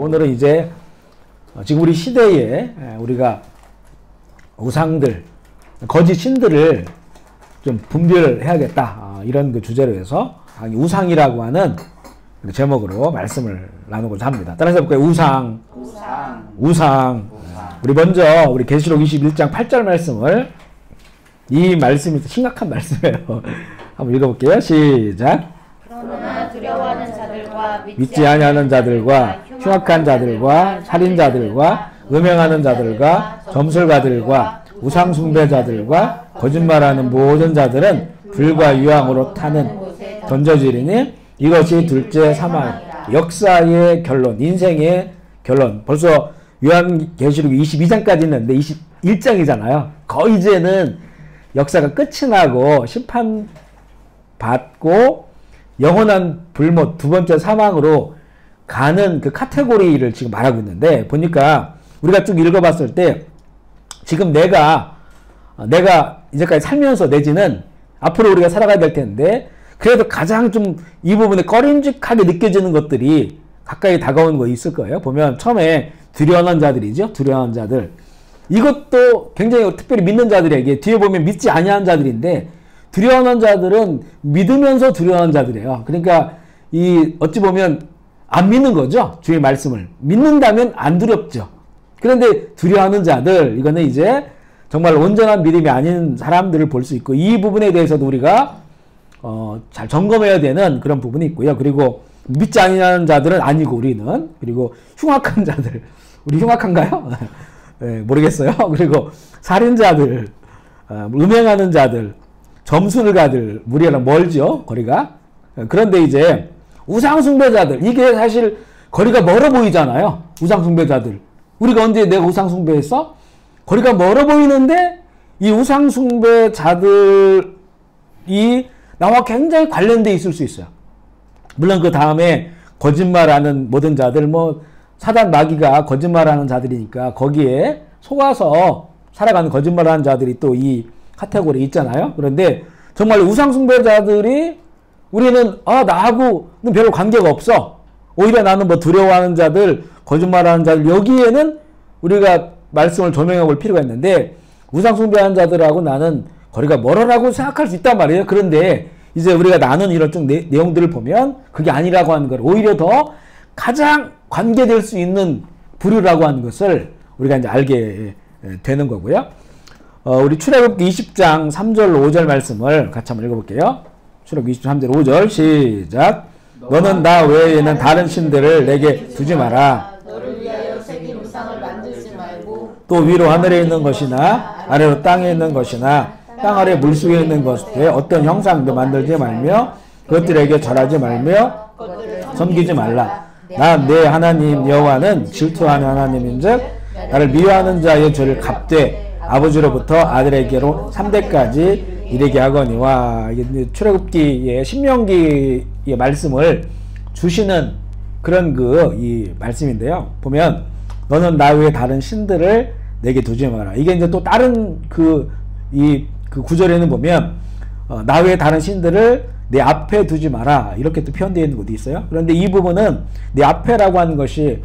오늘은 이제 지금 우리 시대에 우리가 우상들, 거짓 신들을 좀 분별해야겠다. 이런 그 주제로 해서 우상이라고 하는 제목으로 말씀을 나누고자 합니다. 따라서 해볼까요? 우상. 우리 먼저 우리 계시록 21장 8절 말씀을, 이 말씀이 심각한 말씀이에요. 한번 읽어볼게요. 시작. 그러나 두려워하는 자들과 믿지 아니하는 자들과 흉악한 자들과 살인자들과 음행하는 자들과 점술가들과 우상 숭배자들과 거짓말하는 모든 자들은 불과 유황으로 타는 던져지리니 이것이 둘째 사망, 역사의 결론, 인생의 결론. 벌써 요한계시록 22장까지 있는데 21장이잖아요. 거의 이제는 역사가 끝이 나고 심판받고 영원한 불못, 두 번째 사망으로 가는 그 카테고리를 지금 말하고 있는데, 보니까 우리가 쭉 읽어봤을 때 지금 내가 이제까지 살면서 내지는 앞으로 우리가 살아가야 될 텐데, 그래도 가장 좀 이 부분에 꺼림직하게 느껴지는 것들이 가까이 다가오는 거 있을 거예요. 보면 처음에 두려워하는 자들이죠. 두려워하는 자들. 이것도 굉장히 특별히 믿는 자들에게, 뒤에 보면 믿지 아니하는 자들인데, 두려워하는 자들은 믿으면서 두려워하는 자들이에요. 그러니까 어찌 보면 안 믿는 거죠. 주의 말씀을. 믿는다면 안 두렵죠. 그런데 두려워하는 자들, 이거는 이제 정말 온전한 믿음이 아닌 사람들을 볼 수 있고, 이 부분에 대해서도 우리가 잘 점검해야 되는 그런 부분이 있고요. 그리고 믿지 아니하는 자들은 아니고 우리는, 그리고 흉악한 자들, 우리 흉악한가요? 네, 모르겠어요. 그리고 살인자들, 음행하는 자들, 점술가들, 우리랑 멀죠, 거리가. 그런데 이제 우상숭배자들, 이게 사실 거리가 멀어 보이잖아요. 우상숭배자들. 우리가 언제 내가 우상숭배했어? 거리가 멀어 보이는데 이 우상숭배자들이 나와 굉장히 관련돼 있을 수 있어요. 물론 그 다음에 거짓말하는 모든 자들, 사단 마귀가 거짓말하는 자들이니까 거기에 속아서 살아가는 거짓말하는 자들이 또 이 카테고리에 있잖아요. 그런데 정말 우상숭배자들이 우리는 나하고는 별로 관계가 없어. 오히려 나는 두려워하는 자들, 거짓말하는 자들, 여기에는 우리가 말씀을 조명해 볼 필요가 있는데, 우상숭배하는 자들하고 나는 거리가 멀어라고 생각할 수 있단 말이에요. 그런데 이제 우리가 나눈 이런 좀 내용들을 보면 그게 아니라고 하는 걸, 오히려 더 가장 관계될 수 있는 부류라고 하는 것을 우리가 이제 알게 되는 거고요. 우리 출애굽기 20장 3절 5절 말씀을 같이 한번 읽어볼게요. 출애굽기 23절 5절 시작. 너는 나 외에는 다른 신들을 내게 두지 마라. 너를 위하여 새긴 우상을 만들지 말고 또 위로 하늘에 있는 것이나 아래로 땅에 있는 것이나 땅 아래 물속에 있는 것에 어떤 형상도 만들지 말며 그것들에게 절하지 말며 섬기지 말라. 나 내 하나님 여호와는 질투하는 하나님인즉 나를 미워하는 자의 죄를 갚되 아버지로부터 아들에게로 3대까지 이르게 하거니와. 이게 출애굽기의 신명기의 말씀을 주시는 그런 이 말씀인데요. 보면 너는 나 외에 다른 신들을 내게 두지 마라. 이게 이제 또 다른 그 구절에는 보면 나 외에 다른 신들을 내 앞에 두지 마라, 이렇게 또 표현되어 있는 곳이 있어요. 그런데 이 부분은 내 앞에라고 하는 것이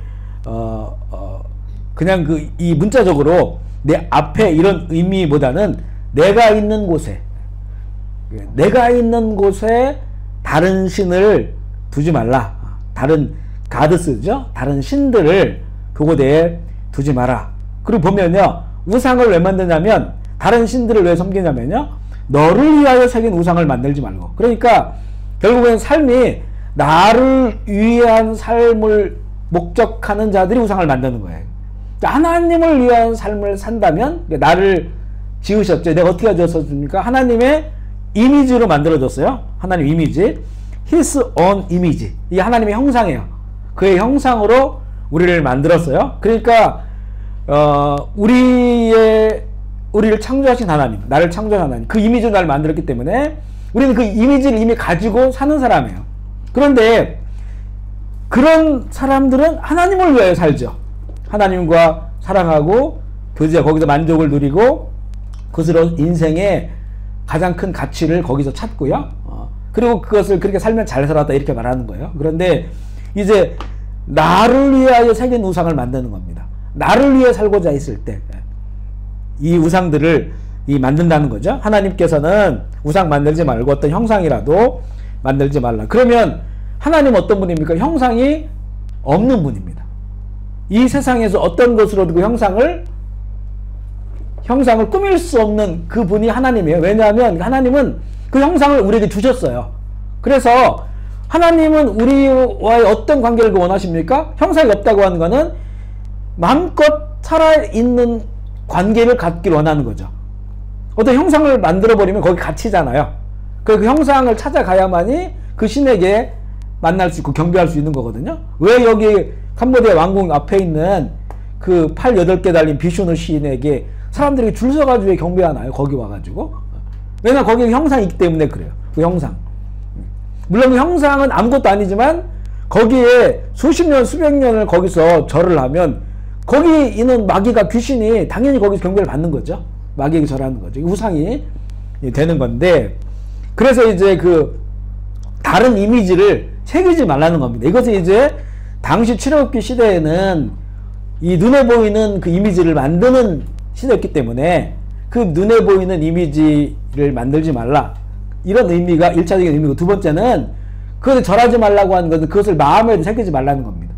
그냥 이 문자적으로 내 앞에 이런 의미보다는 내가 있는 곳에 다른 신을 두지 말라. 다른 가드스죠. 다른 신들을 그곳에 두지 마라. 그리고 보면요, 우상을 왜 만드냐면, 다른 신들을 왜 섬기냐면요, 너를 위하여 새긴 우상을 만들지 말고. 그러니까 결국엔 삶이 나를 위한 삶을 목적하는 자들이 우상을 만드는 거예요. 하나님을 위한 삶을 산다면, 나를 지으셨죠. 내가 어떻게 지었습니까? 하나님의 이미지로 만들어졌어요. 하나님 이미지, His own image. 이게 하나님의 형상이에요. 그의 형상으로 우리를 만들었어요. 그러니까 우리를 창조하신 하나님, 나를 창조한 하나님, 그 이미지로 나를 만들었기 때문에 우리는 그 이미지를 이미 가지고 사는 사람이에요. 그런데 그런 사람들은 하나님을 위하여 살죠. 하나님과 사랑하고 교제하고 거기서 만족을 누리고 그것으로 인생의 가장 큰 가치를 거기서 찾고요. 그리고 그것을 그렇게 살면 잘 살았다, 이렇게 말하는 거예요. 그런데 이제 나를 위하여 새긴 우상을 만드는 겁니다. 나를 위해 살고자 했을 때 이 우상들을 만든다는 거죠. 하나님께서는 우상 만들지 말고 어떤 형상이라도 만들지 말라. 그러면 하나님 어떤 분입니까? 형상이 없는 분입니다. 이 세상에서 어떤 것으로도 그 형상을 꾸밀 수 없는 그 분이 하나님이에요. 왜냐하면 하나님은 그 형상을 우리에게 주셨어요. 그래서 하나님은 우리와의 어떤 관계를 원하십니까? 형상이 없다고 하는 것은 마음껏 살아있는 관계를 갖기를 원하는 거죠. 어떤 형상을 만들어버리면 거기 갇히잖아요. 그 형상을 찾아가야만이 그 신에게 만날 수 있고 경배할 수 있는 거거든요. 왜 여기 캄보디아 왕궁 앞에 있는 그 팔 8개 달린 비슈누 시인에게 사람들이 줄 서가지고 경배하나요? 거기 와가지고. 왜냐면 거기 형상이 있기 때문에 그래요. 그 형상. 물론 그 형상은 아무것도 아니지만 거기에 수십 년, 수백 년을 거기서 절을 하면 거기 있는 마귀가 귀신이 당연히 거기서 경배를 받는 거죠. 마귀에게 절하는 거죠. 우상이 되는 건데, 그래서 이제 그 다른 이미지를 새기지 말라는 겁니다. 이것은 이제 당시 출애굽기 시대에는 이 눈에 보이는 그 이미지를 만드는 시대였기 때문에 그 눈에 보이는 이미지를 만들지 말라. 이런 의미가 1차적인 의미고, 두 번째는 그것을 절하지 말라고 하는 것은 그것을 마음에 새기지 말라는 겁니다.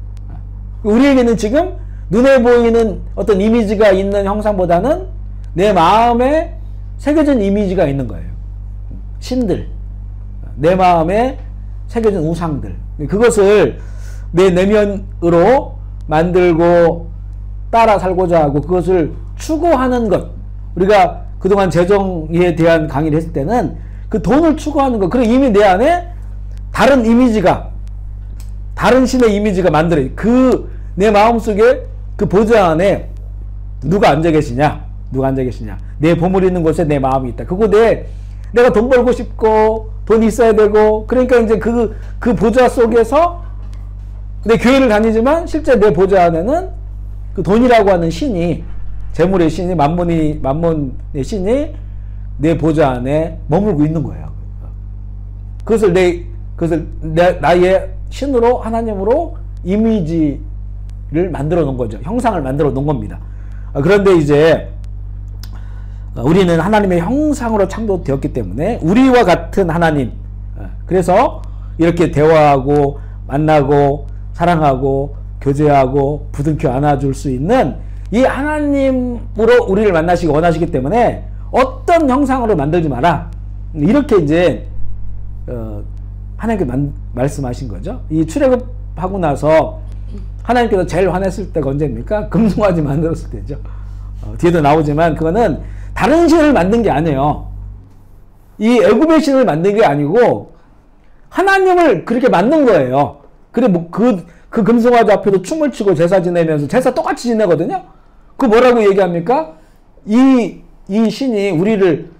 우리에게는 지금 눈에 보이는 어떤 이미지가 있는 형상보다는 내 마음에 새겨진 이미지가 있는 거예요. 신들, 내 마음에 새겨진 우상들, 그것을 내 내면으로 만들고 따라 살고자 하고 그것을 추구하는 것. 우리가 그동안 재정에 대한 강의를 했을 때는 그 돈을 추구하는 것, 그리고 이미 내 안에 다른 이미지가, 다른 신의 이미지가 만들어요. 내 마음속에 그 보좌 안에 누가 앉아 계시냐? 누가 앉아 계시냐? 내 보물 있는 곳에 내 마음이 있다. 그거 내가 돈 벌고 싶고 돈이 있어야 되고, 그러니까 이제 그 보좌 속에서 내 교회를 다니지만 실제 내 보좌 안에는 그 돈이라고 하는 신이, 재물의 신이, 만mon의 신이 내 보좌 안에 머물고 있는 거예요. 그것을 나의 신으로, 하나님으로 이미지를 만들어 놓은 거죠. 형상을 만들어 놓은 겁니다. 그런데 이제 우리는 하나님의 형상으로 창조되었기 때문에 우리와 같은 하나님, 그래서 이렇게 대화하고 만나고 사랑하고 교제하고 부둥켜 안아줄 수 있는 이 하나님으로 우리를 만나시기 원하시기 때문에 어떤 형상으로 만들지 마라. 이렇게 이제 하나님께 말씀하신 거죠. 이 출애굽하고 나서 하나님께서 제일 화냈을 때가 언제입니까? 금송아지 만들었을 때죠. 뒤에도 나오지만 그거는 다른 신을 만든 게 아니에요. 이 애굽의 신을 만든 게 아니고 하나님을 그렇게 만든 거예요. 그래 그 금송아지 앞에도 춤을 추고 제사 지내면서 제사 똑같이 지내거든요. 그 뭐라고 얘기합니까? 이 신이 우리를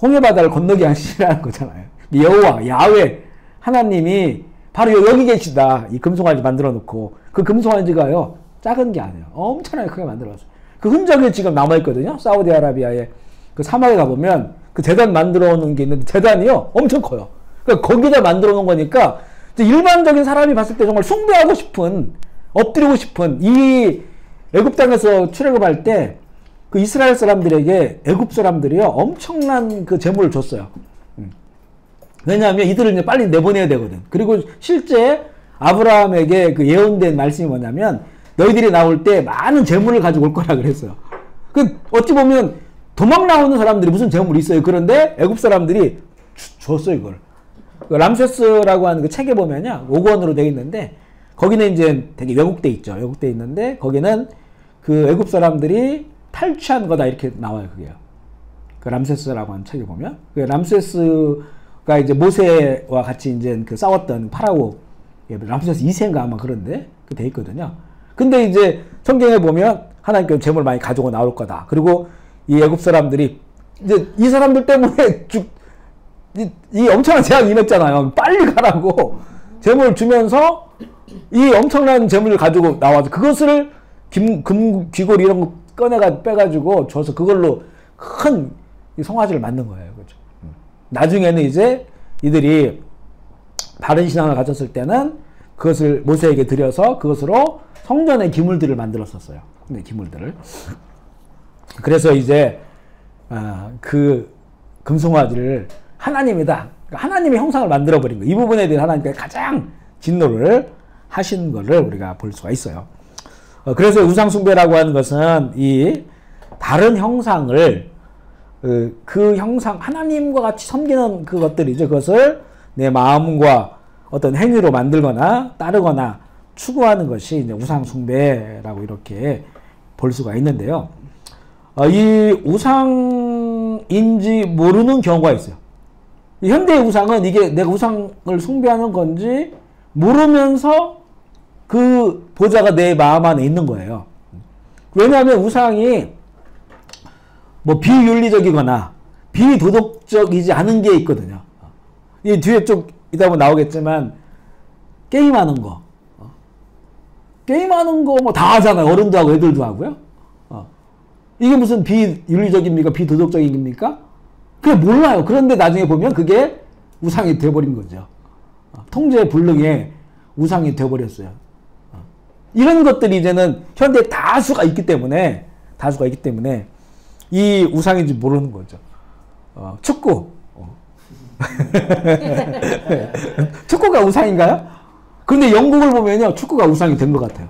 홍해바다를 건너게 한 신이라는 거잖아요. 여호와, 야훼, 하나님이 바로 여기 계시다. 이 금송아지 만들어 놓고, 그 금송아지가요 작은 게 아니에요. 엄청나게 크게 만들어놨어요. 그 흔적이 지금 남아있거든요. 사우디아라비아의 그 사막에 가보면 그 재단 만들어 놓은 게 있는데, 재단이요 엄청 커요. 그러니까 거기다 만들어 놓은 거니까 일반적인 사람이 봤을 때 정말 숭배하고 싶은, 엎드리고 싶은, 이 애굽 땅에서 출애굽할 때 그 이스라엘 사람들에게 애굽 사람들이요 엄청난 그 재물을 줬어요. 왜냐하면 이들을 이제 빨리 내보내야 되거든. 그리고 실제 아브라함에게 그 예언된 말씀이 뭐냐면 너희들이 나올 때 많은 재물을 가지고 올 거라 그랬어요. 그 어찌 보면 도망 나오는 사람들이 무슨 재물이 있어요. 그런데 애굽 사람들이 줬어요 이걸. 그 람세스라고 하는 그 책에 보면요 5권으로 되어 있는데, 거기는 이제 되게 왜곡돼 있죠. 왜곡돼 있는데 거기는 그 애굽 사람들이 탈취한 거다 이렇게 나와요. 그게요. 그 람세스라고 하는 책에 보면 그 람세스가 이제 모세와 같이 이제 그 싸웠던 파라오, 람세스 2세인가 아마 그런데 그 돼 있거든요. 근데 이제 성경에 보면 하나님께서 재물 많이 가지고 나올 거다. 그리고 이 애굽 사람들이 이제 이 사람들 때문에 이 엄청난 재앙이 임했잖아요. 빨리 가라고 재물을 주면서 이 엄청난 재물을 가지고 나와서 그것을 금, 귀골 이런 거 빼가지고 줘서 그걸로 큰 송아지를 만든 거예요. 그죠? 나중에는 이제 이들이 바른 신앙을 가졌을 때는 그것을 모세에게 드려서 그것으로 성전의 기물들을 만들었었어요. 네, 기물들을. 그래서 이제 그 금송아지를 하나님이다. 하나님의 형상을 만들어버린 거예요. 이 부분에 대해 하나님께서 가장 진노를 하신 것을 우리가 볼 수가 있어요. 그래서 우상숭배라고 하는 것은 이 다른 형상을 그 형상 하나님과 같이 섬기는 그것들이죠. 그것을 내 마음과 어떤 행위로 만들거나 따르거나 추구하는 것이 이제 우상숭배라고 이렇게 볼 수가 있는데요. 이 우상인지 모르는 경우가 있어요. 현대의 우상은 이게 내가 우상을 숭배하는 건지 모르면서 그 보좌가 내 마음 안에 있는 거예요. 왜냐하면 우상이 뭐 비윤리적이거나 비도덕적이지 않은 게 있거든요. 이 뒤에 쭉 이따 보면 나오겠지만 게임하는 거. 게임하는 거 뭐 다 하잖아요. 어른도 하고 애들도 하고요. 이게 무슨 비윤리적입니까? 비도덕적입니까? 그게 몰라요. 그런데 나중에 보면 그게 우상이 되어버린 거죠. 통제 불능의 우상이 되어버렸어요. 이런 것들이 이제는 현대 다수가 있기 때문에 이 우상인지 모르는 거죠. 축구. 축구가 우상인가요? 근데 영국을 보면요, 축구가 우상이 된 것 같아요.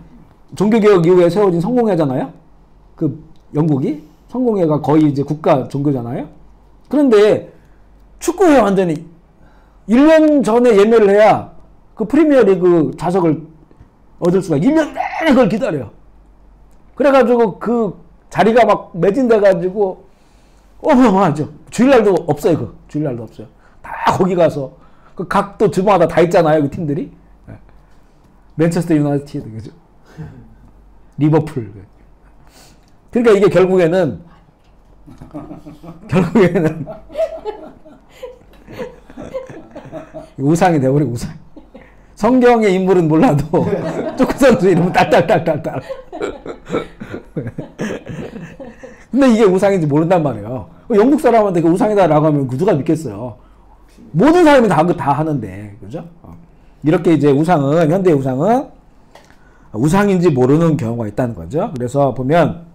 종교개혁 이후에 세워진 성공회잖아요? 그 영국이? 성공회가 거의 이제 국가 종교잖아요? 그런데 축구회 완전히 1년 전에 예매를 해야 그 프리미어리그 좌석을 얻을 수가 1년 내내 그걸 기다려요. 그래가지고 그 자리가 막 매진돼가지고 어마어마하죠. 주일날도 없어요. 주일날도 없어요. 다 거기 가서 그 각도 주마다 다 있잖아요. 그 팀들이. 맨체스터 유나이티드, 그죠? 리버풀. 그러니까 이게 결국에는 우상이 되어버린 우상. 성경의 인물은 몰라도 축구 선수 이름은 딸딸딸딸딸. 근데 이게 우상인지 모른단 말이에요. 영국 사람한테 그 우상이다라고 하면 누가 믿겠어요? 모든 사람이 다 하는데, 그죠? 이렇게 이제 우상은, 현대의 우상은 우상인지 모르는 경우가 있다는 거죠. 그래서 보면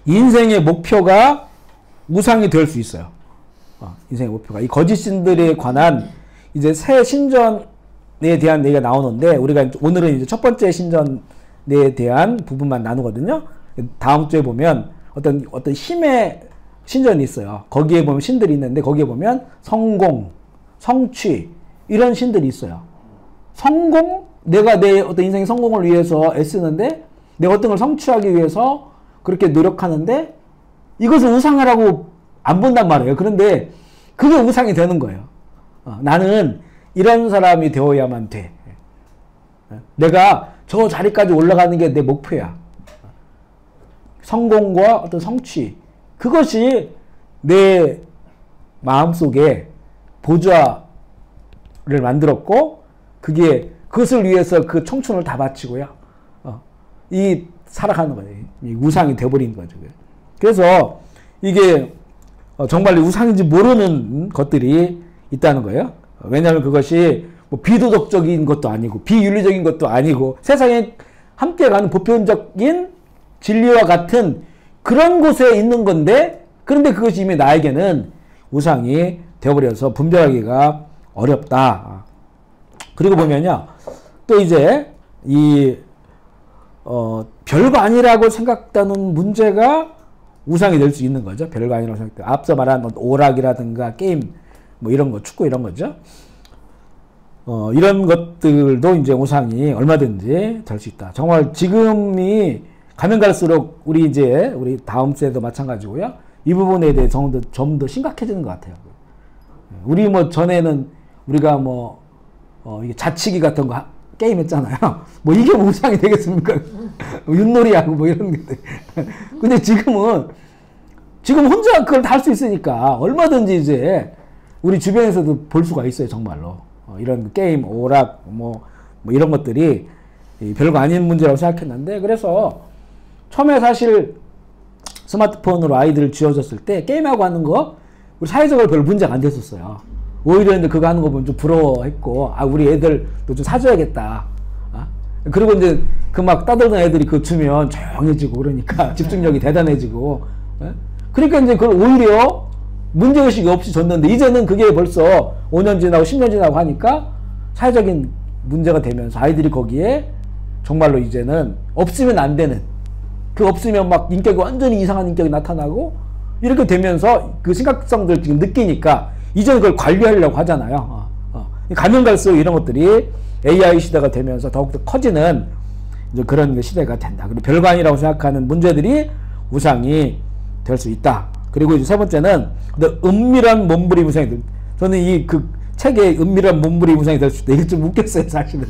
인생의 목표가 우상이 될 수 있어요. 인생의 목표가. 이 거짓 신들에 관한 이제 새 신전에 대한 얘기가 나오는데, 우리가 오늘은 이제 첫 번째 신전에 대한 부분만 나누거든요. 다음 주에 보면 어떤 힘의 신전이 있어요. 거기에 보면 신들이 있는데, 거기에 보면 성공, 성취, 이런 신들이 있어요. 성공? 내가 내 어떤 인생의 성공을 위해서 애쓰는데, 내가 어떤 걸 성취하기 위해서 그렇게 노력하는데, 이것을 우상이라고 안 본단 말이에요. 그런데 그게 우상이 되는 거예요. 나는 이런 사람이 되어야만 돼. 내가 저 자리까지 올라가는 게 내 목표야. 성공과 어떤 성취, 그것이 내 마음속에 보좌를 만들었고, 그것을 위해서 그 청춘을 다 바치고요. 살아가는 거예요. 이 우상이 되어버린 거죠. 그래서 이게 정말 우상인지 모르는 것들이 있다는 거예요. 왜냐하면 그것이 뭐 비도덕적인 것도 아니고 비윤리적인 것도 아니고 세상에 함께 가는 보편적인 진리와 같은 그런 곳에 있는 건데, 그런데 그것이 이미 나에게는 우상이 되어버려서 분별하기가 어렵다. 그리고 보면요, 또 이제 별거 아니라고 생각하는 문제가 우상이 될 수 있는 거죠. 별거 아니라고 생각해. 앞서 말한 오락이라든가 게임, 뭐 이런 거, 축구 이런 거죠. 이런 것들도 이제 우상이 얼마든지 될 수 있다. 정말 지금이 가면 갈수록 우리 다음 세대도 마찬가지고요. 이 부분에 대해 좀 더 심각해지는 것 같아요. 우리 뭐 전에는 우리가 이게 자치기 같은 거 게임 했잖아요. 뭐 이게 뭐 우상이 되겠습니까? 윷놀이하고 뭐 이런 게. 근데 지금 혼자 그걸 다 할 수 있으니까 얼마든지 이제 우리 주변에서도 볼 수가 있어요, 정말로. 이런 게임, 오락, 뭐 이런 것들이 별거 아닌 문제라고 생각했는데, 그래서 처음에 사실 스마트폰으로 아이들을 쥐어줬을 때 게임하고 하는 거 우리 사회적으로 별 문제가 안 됐었어요. 오히려 이제 그거 하는 거 보면 좀 부러워했고, 아, 우리 애들도 좀 사줘야겠다. 아? 그리고 이제 그 막 따돌던 애들이 그거 주면 조용해지고 그러니까 집중력이 대단해지고. 예? 그러니까 이제 그걸 오히려 문제의식이 없이 줬는데, 이제는 그게 벌써 5년 지나고 10년 지나고 하니까 사회적인 문제가 되면서 아이들이 거기에 정말로 이제는 없으면 안 되는, 그 없으면 막 인격이 완전히 이상한 인격이 나타나고 이렇게 되면서 그 심각성들 지금 느끼니까 이제는 그걸 관리하려고 하잖아요. 가면 갈수록 이런 것들이 AI 시대가 되면서 더욱더 커지는 이제 그런 시대가 된다. 그리고 별거 아니라고 생각하는 문제들이 우상이 될 수 있다. 그리고 이제 세 번째는 은밀한 몸부림 우상이, 저는 이 그 책에 은밀한 몸부림 우상이 될 수 있다. 이게 좀 웃겼어요, 사실은.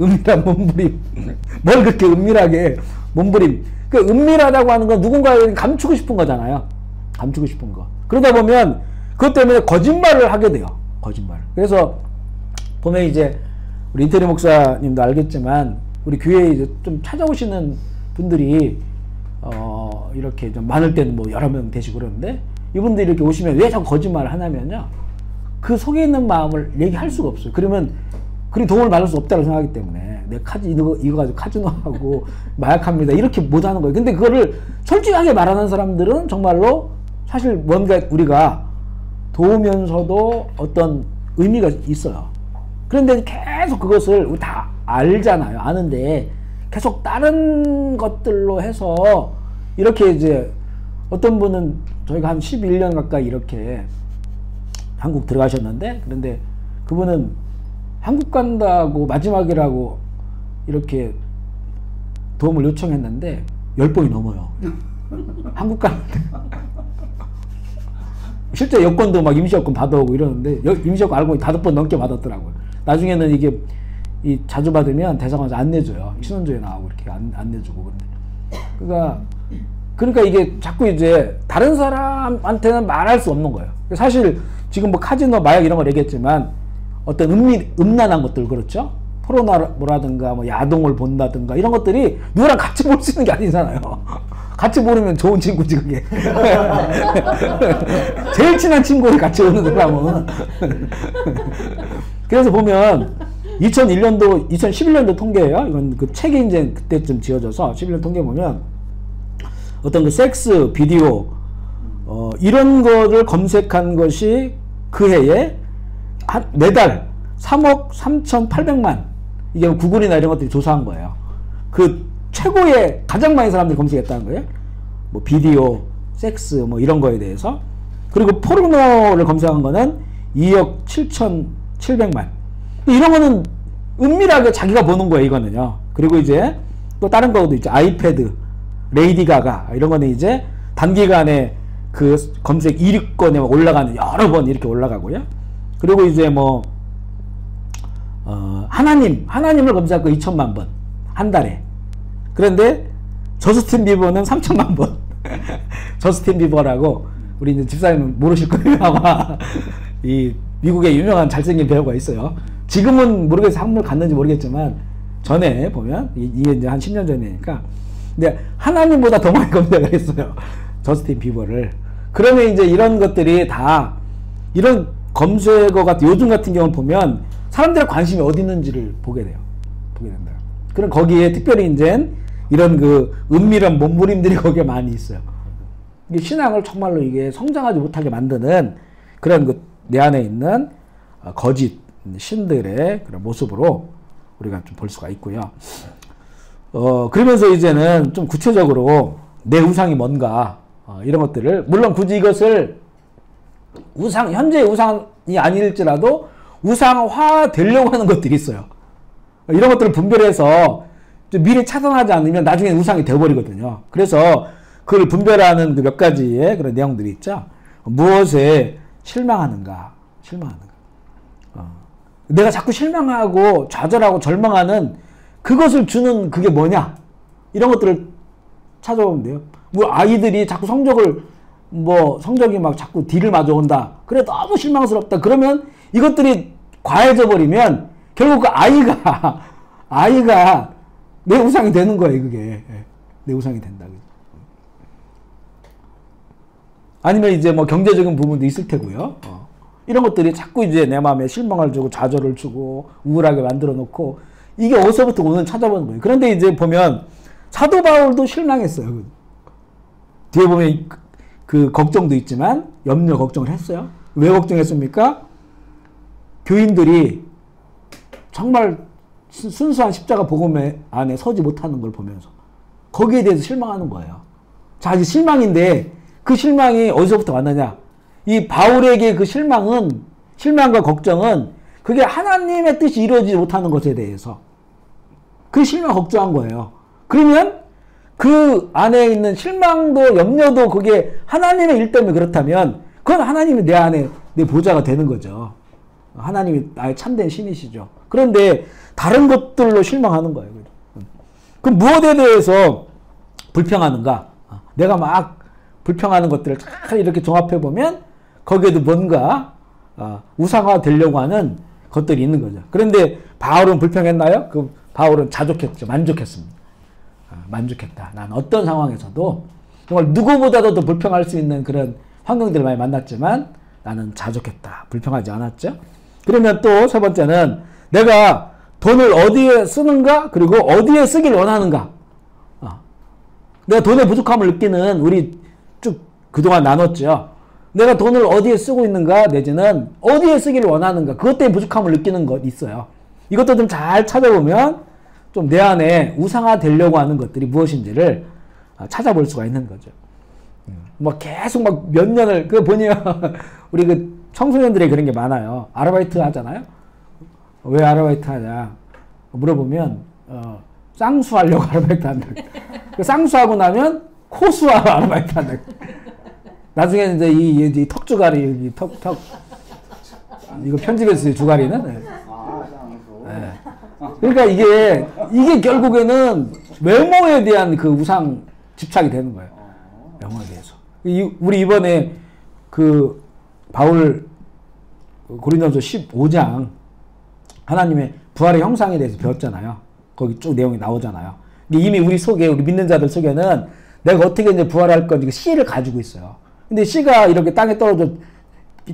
은밀한 몸부림. 뭘 그렇게 은밀하게 몸부림. 그 은밀하다고 하는 건 누군가에게 감추고 싶은 거잖아요. 감추고 싶은 거. 그러다 보면 그것 때문에 거짓말을 하게 돼요. 거짓말. 그래서 보면 이제 우리 인태리 목사님도 알겠지만 우리 교회에 이제 좀 찾아오시는 분들이 이렇게 좀 많을 때는 뭐 여러 명 되시고 그러는데, 이분들이 이렇게 오시면 왜 자꾸 거짓말을 하냐면요, 그 속에 있는 마음을 얘기할 수가 없어요. 그러면 그리 도움을 받을 수 없다고 생각하기 때문에 내 이거 가지고 카지노하고 마약합니다 이렇게 못하는 거예요. 근데 그거를 솔직하게 말하는 사람들은 정말로 사실 뭔가 우리가 도우면서도 어떤 의미가 있어요. 그런데 계속 그것을 우리 다 알잖아요. 아는데 계속 다른 것들로 해서 이렇게 이제 어떤 분은 저희가 한 11년 가까이 이렇게 한국 들어가셨는데, 그런데 그분은 한국 간다고 마지막이라고 이렇게 도움을 요청했는데 10번이 넘어요. 한국 가는데 실제 여권도 막 임시여권 받아오고 이러는데, 임시여권 알고 5번 넘게 받았더라고요. 나중에는 이게 자주 받으면 대사관에서 안 내줘요. 신원조회 나오고 이렇게 안 내주고. 그러니까 이게 자꾸 이제 다른 사람한테는 말할 수 없는 거예요. 사실 지금 뭐 카지노, 마약 이런 걸 얘기했지만 어떤 음란한 것들, 그렇죠? 포르노라든가 뭐 야동을 본다든가 이런 것들이 누구랑 같이 볼 수 있는 게 아니잖아요. 같이 보면 좋은 친구지 그게. 제일 친한 친구를 같이 오는 사람은. 그래서 보면 2001년도, 2011년도 통계예요. 이건 그 책이 이제 그때쯤 지어져서 11년 통계 보면 어떤 그 섹스 비디오 이런 거를 검색한 것이 그 해에 매달 3억 3,800만, 이게 구글이나 이런 것들이 조사한 거예요. 그 최고의 가장 많은 사람들이 검색했다는 거예요. 뭐 비디오, 섹스 뭐 이런 거에 대해서. 그리고 포르노를 검색한 거는 2억 7,700만. 이런 거는 은밀하게 자기가 보는 거예요, 이거는요. 그리고 이제 또 다른 거도 있죠. 아이패드, 레이디 가가 이런 거는 이제 단기간에 그 검색 1위권에 올라가는, 여러 번 이렇게 올라가고요. 그리고 이제 뭐 하나님을 검색할 거 2천만 번 한 달에. 그런데 저스틴 비버는 3천만 번. 저스틴 비버라고 우리 이제 집사님은 모르실 거예요, 아마. 이 미국의 유명한 잘생긴 배우가 있어요. 지금은 모르겠어요, 한물 갔는지 모르겠지만 전에 보면 이게 이제 한 10년 전이니까. 근데 하나님보다 더 많이 검색을 했어요, 저스틴 비버를. 그러면 이제 이런 것들이 다 이런 검색어 같은, 요즘 같은 경우는 보면 사람들의 관심이 어디 있는지를 보게 된다. 그럼 거기에 특별히 이제 이런 그 은밀한 몸부림들이 거기에 많이 있어요. 이게 신앙을 정말로 이게 성장하지 못하게 만드는 그런 그 내 안에 있는 거짓 신들의 그런 모습으로 우리가 좀 볼 수가 있고요. 그러면서 이제는 좀 구체적으로 내 우상이 뭔가, 이런 것들을, 물론 굳이 이것을 현재의 우상이 아닐지라도 우상화 되려고 하는 것들이 있어요. 이런 것들을 분별해서 미리 차단하지 않으면 나중에 우상이 되어버리거든요. 그래서 그걸 분별하는 그 몇 가지의 그런 내용들이 있죠. 무엇에 실망하는가. 내가 자꾸 실망하고 좌절하고 절망하는 그것을 주는 그게 뭐냐. 이런 것들을 찾아보면 돼요. 뭐 아이들이 자꾸 성적이 막 자꾸 D를 맞아 온다. 그래 너무 실망스럽다. 그러면 이것들이 과해져 버리면 결국 그 아이가 내 우상이 되는 거예요, 그게. 내 우상이 된다. 아니면 이제 뭐 경제적인 부분도 있을 테고요. 이런 것들이 자꾸 이제 내 마음에 실망을 주고 좌절을 주고 우울하게 만들어 놓고 이게 어디서부터 오는 찾아보는 거예요. 그런데 이제 보면 사도 바울도 실망했어요. 뒤에 보면 그 걱정도 있지만 염려 걱정을 했어요. 왜 걱정했습니까? 교인들이 정말 순수한 십자가 복음 안에 서지 못하는 걸 보면서 거기에 대해서 실망하는 거예요. 자, 이제 실망인데 그 실망이 어디서부터 왔느냐? 이 바울에게 그 실망과 걱정은 그게 하나님의 뜻이 이루어지지 못하는 것에 대해서 그 실망 걱정한 거예요. 그러면 그 안에 있는 실망도 염려도 그게 하나님의 일 때문에 그렇다면 그건 하나님이 내 안에 내 보좌가 되는 거죠. 하나님이 나의 참된 신이시죠. 그런데 다른 것들로 실망하는 거예요. 그럼 무엇에 대해서 불평하는가? 내가 막 불평하는 것들을 잘 이렇게 종합해 보면 거기에도 뭔가 우상화 되려고 하는 것들이 있는 거죠. 그런데 바울은 불평했나요? 그 바울은 자족했죠. 만족했습니다. 만족했다. 난 어떤 상황에서도 정말 누구보다도 더 불평할 수 있는 그런 환경들을 많이 만났지만 나는 자족했다. 불평하지 않았죠. 그러면 또 세 번째는 내가 돈을 어디에 쓰는가? 그리고 어디에 쓰길 원하는가? 내가 돈의 부족함을 느끼는 우리 쭉 그동안 나눴죠. 내가 돈을 어디에 쓰고 있는가 내지는 어디에 쓰기를 원하는가 그것 때문에 부족함을 느끼는 것 있어요. 이것도 좀 잘 찾아보면 좀 내 안에 우상화 되려고 하는 것들이 무엇인지를 찾아볼 수가 있는 거죠. 뭐 계속 막 몇 년을 그 보니까 우리 그 청소년들이 그런 게 많아요. 아르바이트 하잖아요. 왜 아르바이트 하냐 물어보면 쌍수하려고 아르바이트 한다. 쌍수하고 나면 코수하러 아르바이트 한다. 나중에 이제 이 턱주가리 턱 이거 편집했어요. 주가리는. 네. 네. 그러니까 이게 결국에는 외모에 대한 그 우상 집착이 되는 거예요. 외모에 대해서. 우리 이번에 그 바울 고린도전서 15장 하나님의 부활의 형상에 대해서 배웠잖아요. 거기 쭉 내용이 나오잖아요. 근데 이미 우리 속에 우리 믿는 자들 속에는 내가 어떻게 이제 부활할 건지 씨를 가지고 있어요. 근데 씨가 이렇게 땅에 떨어져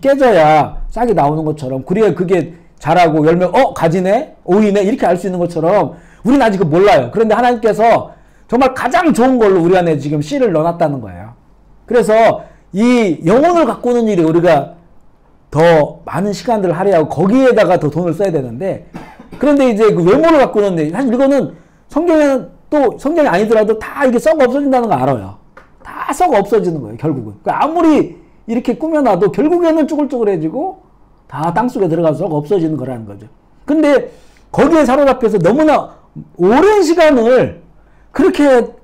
깨져야 싹이 나오는 것처럼 그래야 그게 자라고 열매 가지네 오이네 이렇게 알 수 있는 것처럼 우리는 아직 몰라요. 그런데 하나님께서 정말 가장 좋은 걸로 우리 안에 지금 씨를 넣어놨다는 거예요. 그래서 이 영혼을 가꾸는 일에 우리가 더 많은 시간들을 할애하고 거기에다가 더 돈을 써야 되는데 그런데 이제 그 외모를 가꾸는데 사실 이거는 성경에는 또 성경이 아니더라도 다 이게 썩어 없어진다는 거 알아요. 다 썩어 없어지는 거예요. 결국은. 그러니까 아무리 이렇게 꾸며놔도 결국에는 쭈글쭈글해지고 다 땅속에 들어가서 썩어 없어지는 거라는 거죠. 근데 거기에 사로잡혀서 너무나 오랜 시간을 그렇게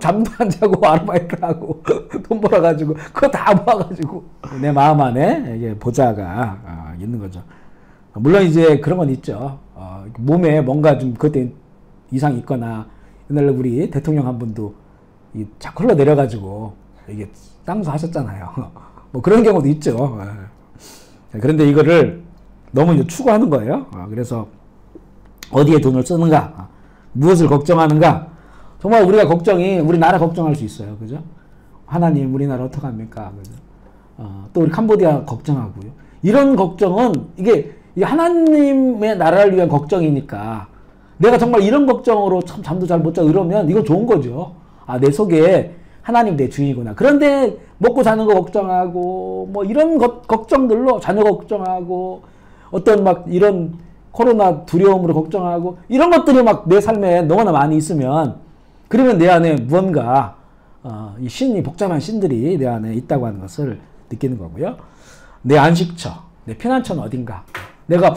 잠도 안 자고 아르바이트하고 돈 벌어가지고 그거 다 모아가지고 내 마음 안에 이게 보좌가 있는 거죠. 물론 이제 그런 건 있죠. 몸에 뭔가 좀 그때 이상이 있거나 옛날에 우리 대통령 한 분도 자꾸 흘러내려가지고 이게 쌍수 하셨잖아요. 뭐 그런 경우도 있죠. 그런데 이거를 너무 이제 추구하는 거예요. 그래서 어디에 돈을 쓰는가, 무엇을 걱정하는가. 정말 우리가 걱정이 우리나라 걱정할 수 있어요. 그죠? 하나님 우리나라 어떡합니까? 그죠? 또 우리 캄보디아 걱정하고요. 이런 걱정은 이게 하나님의 나라를 위한 걱정이니까 내가 정말 이런 걱정으로 참 잠도 잘 못 자고 이러면 이건 좋은 거죠. 내 속에 하나님 내 주인이구나. 그런데 먹고 사는 거 걱정하고 뭐 이런 걱정들로 자녀 걱정하고 어떤 막 이런 코로나 두려움으로 걱정하고 이런 것들이 막 내 삶에 너무나 많이 있으면 그러면 내 안에 무언가 이 신이 복잡한 신들이 내 안에 있다고 하는 것을 느끼는 거고요. 내 안식처, 내 피난처는 어딘가, 내가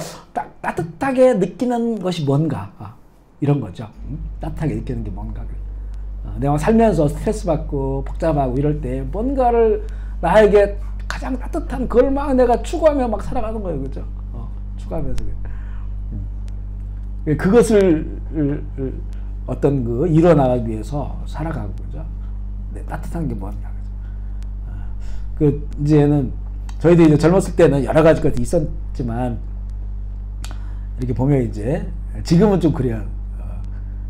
따뜻하게 느끼는 것이 뭔가 이런 거죠. 따뜻하게 느끼는 게 뭔가. 내가 살면서 스트레스 받고 복잡하고 이럴 때 뭔가를 나에게 가장 따뜻한 그걸 막 내가 추구하며 막 살아가는 거예요. 그죠? 추구하면서. 그것을 어떤 일어나기 위해서 살아가고, 그죠? 네, 따뜻한 게 뭔가. 이제는, 저희도 이제 젊었을 때는 여러 가지 것이 있었지만, 이렇게 보면 이제, 지금은 좀 그래요.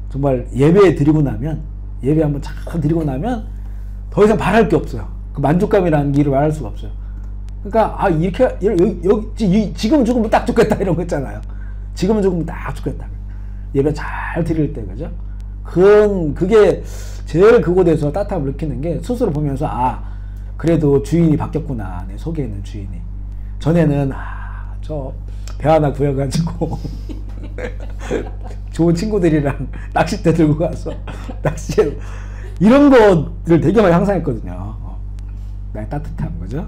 정말 예배 드리고 나면, 예배 한번 쫙 드리고 나면, 더 이상 바랄 게 없어요. 그 만족감이라는 일을 말할 수가 없어요. 그러니까 이렇게 여기 지금 죽으면 딱 좋겠다 이런 거 있잖아요. 지금 죽으면 딱 좋겠다. 예배 잘 드릴 때 그죠? 그게 제일 그곳에서 따뜻함을 느끼는 게 스스로 보면서 그래도 주인이 바뀌었구나. 내 속에 있는 주인이. 전에는 저 배 하나 구해가지고 좋은 친구들이랑 낚싯대 들고 가서 낚시 이런 것들 되게 많이 상상했거든요. 나의 따뜻함 그죠?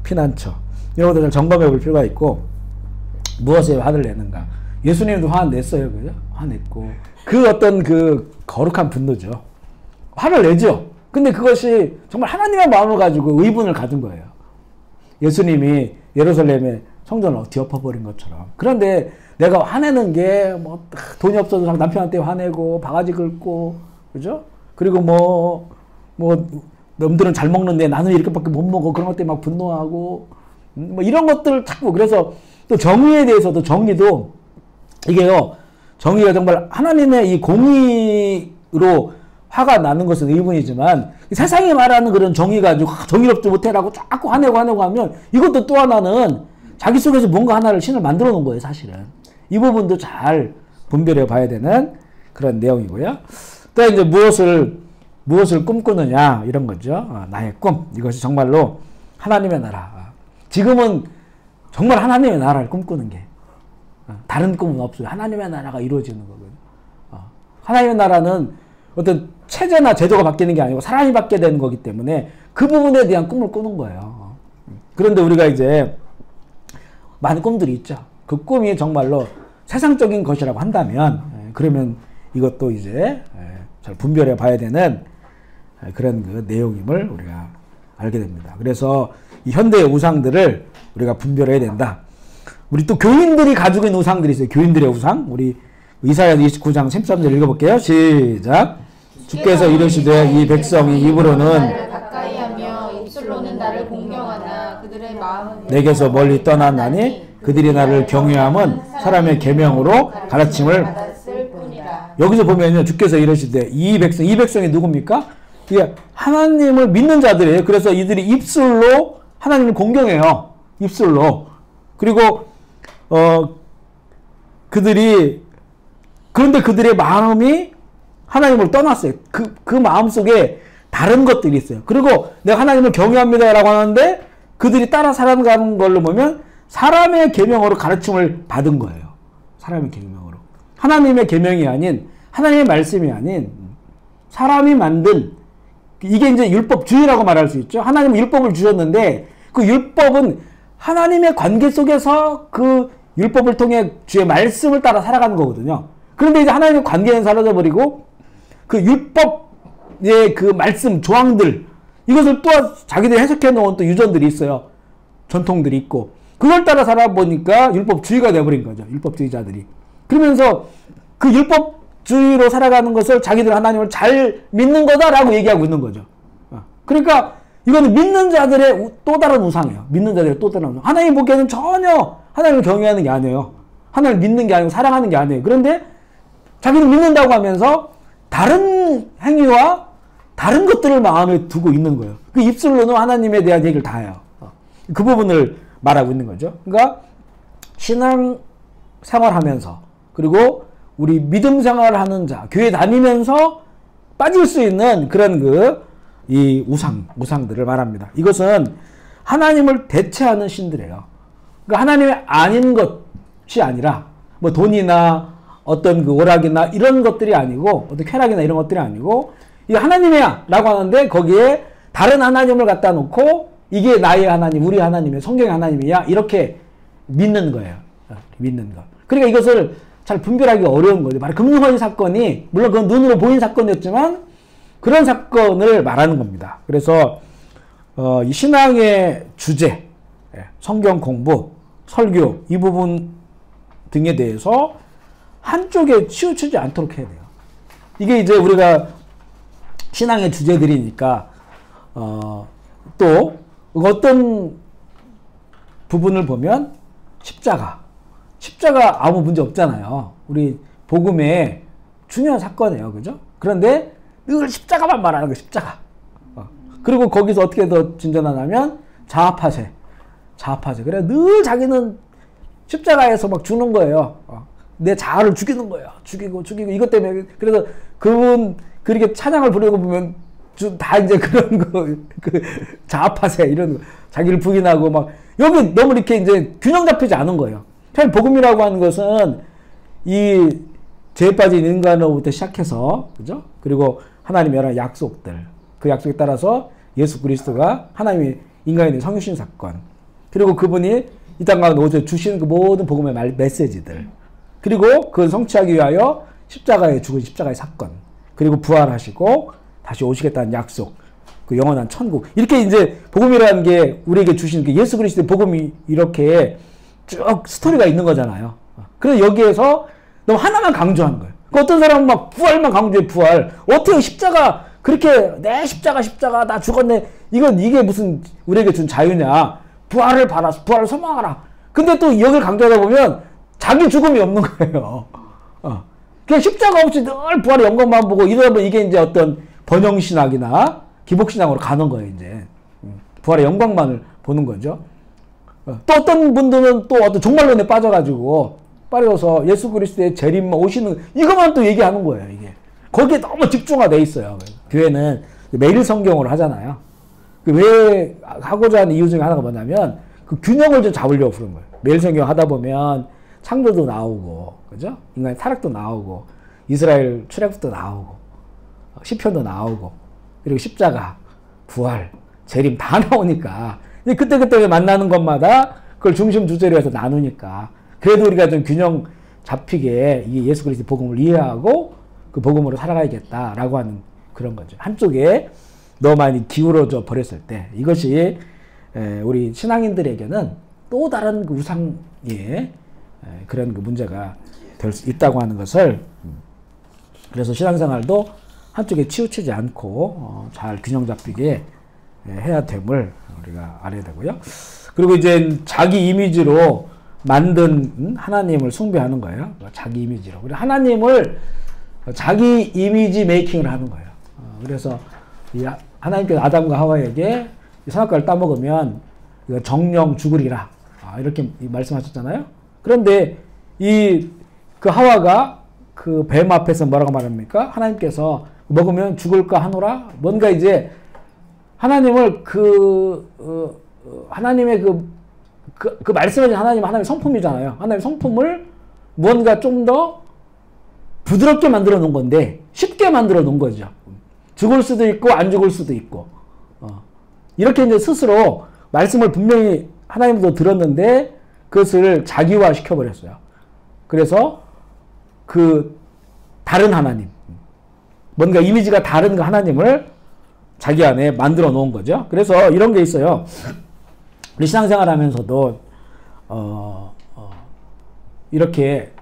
피난처 이런 것들 점검해 볼 필요가 있고 무엇에 화를 내는가. 예수님도 화냈어요. 그죠? 화냈고 그 어떤 그 거룩한 분노죠. 화를 내죠. 근데 그것이 정말 하나님의 마음을 가지고 의분을 가진 거예요. 예수님이 예루살렘에 성전을 뒤엎어버린 것처럼. 그런데 내가 화내는 게 뭐 돈이 없어서 남편한테 화내고 바가지 긁고 그죠? 그리고 뭐 남들은 잘 먹는데 나는 이렇게밖에 못 먹어. 그런 것 때문에 막 분노하고 뭐 이런 것들 자꾸. 그래서 또 정의에 대해서도 정의도 이게요. 정의가 정말 하나님의 이 공의로 화가 나는 것은 의문이지만 세상이 말하는 그런 정의 가지고 정의롭지 못해라고 자꾸 화내고 하면 이것도 또 하나는 자기 속에서 뭔가 하나를 신을 만들어 놓은 거예요. 사실은 이 부분도 잘 분별해 봐야 되는 그런 내용이고요. 또 이제 무엇을 꿈꾸느냐 이런 거죠. 나의 꿈 이것이 정말로 하나님의 나라. 지금은 정말 하나님의 나라를 꿈꾸는 게 다른 꿈은 없어요. 하나님의 나라가 이루어지는 거거든요. 하나님의 나라는 어떤 체제나 제도가 바뀌는 게 아니고 사람이 바뀌게 되는 거기 때문에 그 부분에 대한 꿈을 꾸는 거예요. 그런데 우리가 이제 많은 꿈들이 있죠. 그 꿈이 정말로 세상적인 것이라고 한다면 그러면 이것도 이제 잘 분별해 봐야 되는 그런 그 내용임을 우리가 알게 됩니다. 그래서 이 현대의 우상들을 우리가 분별해야 된다. 우리 또 교인들이 가지고 있는 우상들이 있어요. 교인들의 우상. 우리 이사야 29장 13절 읽어볼게요. 시작. 주께서 이르시되 이 백성이 입으로는 나를 가까이 하며 입술로는 나를 공경하나 그들의 마음은 내게서 멀리 떠났나니 그들이 나를 경외함은 사람의 계명으로 가르침을 받았을 뿐이라. 여기서 보면요. 주께서 이르시되 이 백성이 누굽니까? 이게 하나님을 믿는 자들이에요. 그래서 이들이 입술로 하나님을 공경해요. 입술로. 그리고 그런데 그들의 마음이 하나님을 떠났어요. 그 마음 속에 다른 것들이 있어요. 그리고 내가 하나님을 경외합니다 라고 하는데 그들이 따라 살아가는 걸로 보면 사람의 계명으로 가르침을 받은 거예요. 사람의 계명으로. 하나님의 계명이 아닌, 하나님의 말씀이 아닌 사람이 만든, 이게 이제 율법주의라고 말할 수 있죠. 하나님은 율법을 주셨는데 그 율법은 하나님의 관계 속에서 그 율법을 통해 주의 말씀을 따라 살아가는 거거든요. 그런데 이제 하나님의 관계는 사라져버리고 그 율법의 그 말씀 조항들 이것을 또 자기들이 해석해 놓은 또 유전들이 있어요. 전통들이 있고 그걸 따라 살아보니까 율법주의가 되어버린 거죠. 율법주의자들이. 그러면서 그 율법주의로 살아가는 것을 자기들 하나님을 잘 믿는 거다라고 얘기하고 있는 거죠. 그러니까 이거는 믿는 자들의 또 다른 우상이에요. 믿는 자들의 또 다른 우상. 하나님 보기에는 전혀 하나님을 경외하는 게 아니에요. 하나님을 믿는 게 아니고 사랑하는 게 아니에요. 그런데 자기는 믿는다고 하면서 다른 행위와 다른 것들을 마음에 두고 있는 거예요. 그 입술로는 하나님에 대한 얘기를 다 해요. 그 부분을 말하고 있는 거죠. 그러니까 신앙 생활하면서 그리고 우리 믿음 생활하는 자, 교회 다니면서 빠질 수 있는 그런 이 우상들을 말합니다. 이것은 하나님을 대체하는 신들이에요. 그러니까 하나님이 아닌 것이 아니라 뭐 돈이나 어떤 그 오락이나 이런 것들이 아니고 어떤 쾌락이나 이런 것들이 아니고 이게 하나님이야 라고 하는데 거기에 다른 하나님을 갖다 놓고 이게 나의 하나님, 우리 하나님의 성경의 하나님이야 이렇게 믿는 거예요. 믿는 거. 그러니까 이것을 잘 분별하기 어려운 거죠. 바로 금융거래 사건이 물론 그건 눈으로 보인 사건이었지만 그런 사건을 말하는 겁니다. 그래서 이 신앙의 주제, 성경 공부, 설교 이 부분 등에 대해서 한쪽에 치우치지 않도록 해야 돼요. 이게 이제 우리가 신앙의 주제들이니까 또 어떤 부분을 보면 십자가 아무 문제 없잖아요. 우리 복음의 중요한 사건이에요. 그죠? 그런데 늘 십자가만 말하는 거예요. 십자가. 그리고 거기서 어떻게 더 진전하냐면 자아파세. 그래 늘 자기는 십자가에서 막 죽는 거예요. 내 자아를 죽이는 거예요. 죽이고 이것 때문에. 그래서 그분 그렇게 찬양을 부르는 거 보면 다 이제 그런 거, 그 자아파세 이런 거, 자기를 부인하고 막 여기 너무 이렇게 이제 균형 잡히지 않은 거예요. 참 복음이라고 하는 것은 이 죄에 빠진 인간으로부터 시작해서, 그죠? 그리고 하나님의 여러 약속들, 그 약속에 따라서 예수 그리스도가 하나님의 인간에 대한 성육신 사건, 그리고 그분이 이 땅 가운데 오셔 주시는 그 모든 복음의 메시지들, 그리고 그걸 성취하기 위하여 십자가에 죽은 십자가의 사건, 그리고 부활하시고 다시 오시겠다는 약속, 그 영원한 천국. 이렇게 이제 복음이라는 게 우리에게 주신 그 예수 그리스도의 복음이 이렇게 쭉 스토리가 있는 거잖아요. 그래서 여기에서 너무 하나만 강조하는 거예요. 어떤 사람은 막 부활만 강조해, 부활. 어떻게 십자가, 그렇게, 내 십자가, 나 죽었네. 이게 무슨 우리에게 준 자유냐. 부활을 바라, 부활을 소망하라. 근데 또 여기를 강조하다 보면 자기 죽음이 없는 거예요. 그냥 십자가 없이 늘 부활의 영광만 보고 이러다 보면 이게 이제 어떤 번영신학이나 기복신학으로 가는 거예요, 이제. 부활의 영광만을 보는 거죠. 또 어떤 분들은 또 어떤 종말론에 빠져서 예수 그리스도의 재림 오시는 이것만 또 얘기하는 거예요, 이게. 거기에 너무 집중화돼 있어요. 교회는 매일 성경으로 하잖아요. 왜 하고자 하는 이유 중에 하나가 뭐냐면 그 균형을 좀 잡으려고 그런 거예요. 매일 성경 하다 보면 창조도 나오고, 그죠? 인간의 타락도 나오고, 이스라엘 출애굽도 나오고, 시편도 나오고, 그리고 십자가, 부활, 재림 다 나오니까 그때 만나는 것마다 그걸 중심 주제로 해서 나누니까 그래도 우리가 좀 균형 잡히게 이 예수 그리스도의 복음을 이해하고 그 복음으로 살아가야겠다라고 하는 그런 거죠. 한쪽에 너무 많이 기울어져 버렸을 때 이것이 우리 신앙인들에게는 또 다른 그 우상의 그런 그 문제가 될 수 있다고 하는 것을, 그래서 신앙생활도 한쪽에 치우치지 않고 잘 균형 잡히게 해야 됨을 우리가 알아야 되고요. 그리고 이제 자기 이미지로 만든 하나님을 숭배하는 거예요. 자기 이미지로. 그리고 하나님을 자기 이미지 메이킹을 하는 거예요. 그래서 하나님께서 아담과 하와에게 선악과를 따먹으면 정령 죽으리라, 이렇게 말씀하셨잖아요. 그런데 그 하와가 그 뱀 앞에서 뭐라고 말합니까? 하나님께서 먹으면 죽을까 하노라? 뭔가 이제 하나님을 하나님의 그 말씀하신 하나님의 성품이잖아요. 하나님의 성품을 뭔가 좀 더 부드럽게 만들어 놓은 건데, 쉽게 만들어 놓은 거죠. 죽을 수도 있고, 안 죽을 수도 있고. 이렇게 이제 스스로 말씀을 분명히 하나님도 들었는데, 그것을 자기화 시켜버렸어요. 그래서 다른 하나님, 뭔가 이미지가 다른 그 하나님을 자기 안에 만들어 놓은 거죠. 그래서 이런 게 있어요. 우리 신앙생활 하면서도, 이렇게,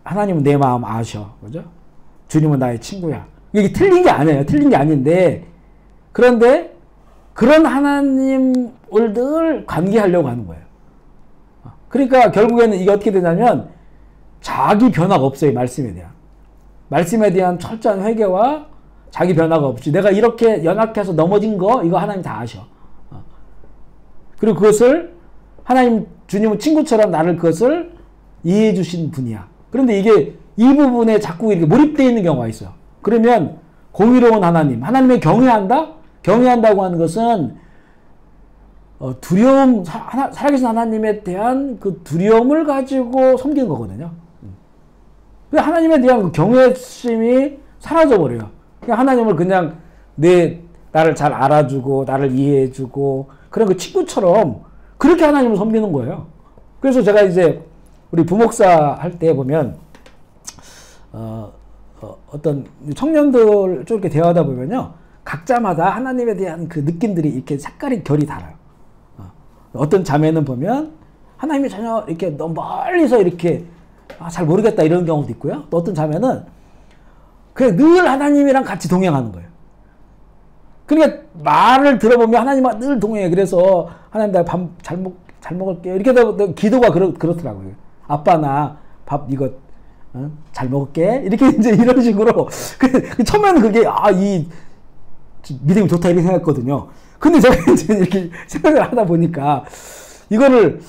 하나님은 내 마음 아셔. 그죠? 주님은 나의 친구야. 이게 틀린 게 아니에요. 틀린 게 아닌데, 그런데, 그런 하나님을 늘 관계하려고 하는 거예요. 그러니까 결국에는 이게 어떻게 되냐면, 자기 변화가 없어요. 말씀에 대한 철저한 회개와 자기 변화가 없이, 내가 이렇게 연약해서 넘어진 거, 이거 하나님 다 아셔. 그리고 그것을 주님은 친구처럼 나를 그것을 이해해 주신 분이야. 그런데 이게 이 부분에 자꾸 이렇게 몰입되어 있는 경우가 있어요. 그러면 공의로운 하나님을 경외한다? 경외한다고 하는 것은 두려움, 살아계신 하나님에 대한 그 두려움을 가지고 섬기는 거거든요. 하나님에 대한 그 경외심이 사라져버려요. 그냥 하나님을 그냥 나를 잘 알아주고, 나를 이해해주고, 그런 그 친구처럼 그렇게 하나님을 섬기는 거예요. 그래서 제가 이제 우리 부목사 할 때 보면, 어떤 청년들 좀 이렇게 대화하다 보면요, 각자마다 하나님에 대한 그 느낌들이 이렇게 결이 달라요. 어떤 자매는 보면 하나님이 전혀 이렇게 너무 멀리서 이렇게 잘 모르겠다 이런 경우도 있고요. 또 어떤 자매는 그냥 늘 하나님이랑 같이 동행하는 거예요. 그러니까 말을 들어보면 하나님과 늘 동행해. 그래서 하나님 나 밥 잘 먹을게요. 이렇게 되면 기도가 그렇더라고요. 아빠 나 밥 이거 잘 먹을게. 이렇게 이제 이런 식으로. 처음에는 그게 이 믿음이 좋다 이렇게 생각했거든요. 근데 제가 이제 이렇게 생각을 하다 보니까 이거를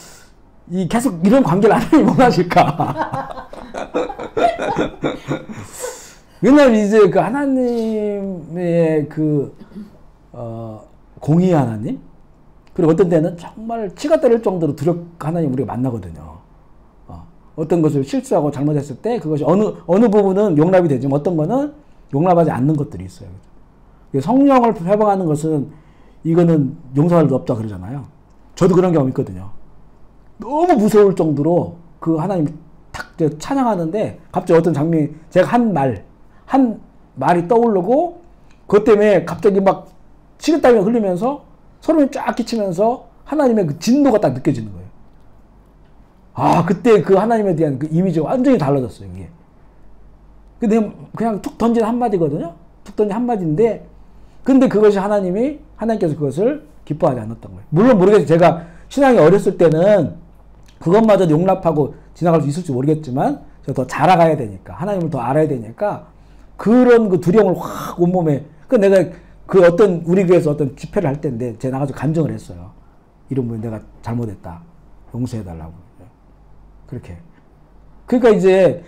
계속 이런 관계를 하나님 원하실까? 왜냐면 이제 그 하나님의 공의 하나님, 그리고 어떤 때는 정말 치가 떨릴 정도로 하나님 우리가 만나거든요. 어떤 것을 실수하고 잘못했을 때 그것이 어느 부분은 용납이 되지만 어떤 거는 용납하지 않는 것들이 있어요. 성령을 회방하는 것은 이거는 용서할 수 없다 그러잖아요. 저도 그런 경험 있거든요. 너무 무서울 정도로 그 하나님 탁 찬양하는데 갑자기 어떤 장면이 제가 한 말이 떠오르고 그것 때문에 갑자기 막 식은땀이 흘리면서 소름이 쫙 끼치면서 하나님의 그 진노가 딱 느껴지는 거예요. 그때 그 하나님에 대한 그 이미지가 완전히 달라졌어요, 이게. 근데 그냥 툭 던진 한마디거든요? 툭 던진 한마디인데, 근데 그것이 하나님께서 그것을 기뻐하지 않았던 거예요. 물론 모르겠어요. 제가 신앙이 어렸을 때는 그것마저 용납하고 지나갈 수 있을지 모르겠지만, 제가 더 잘 알아가야 되니까, 하나님을 더 알아야 되니까, 그런 그 두려움을 확 온몸에, 내가 우리 교회에서 어떤 집회를 할 때인데, 제가 나가서 간증을 했어요. 이런 분이 내가 잘못했다. 용서해달라고. 그렇게. 그러니까 이제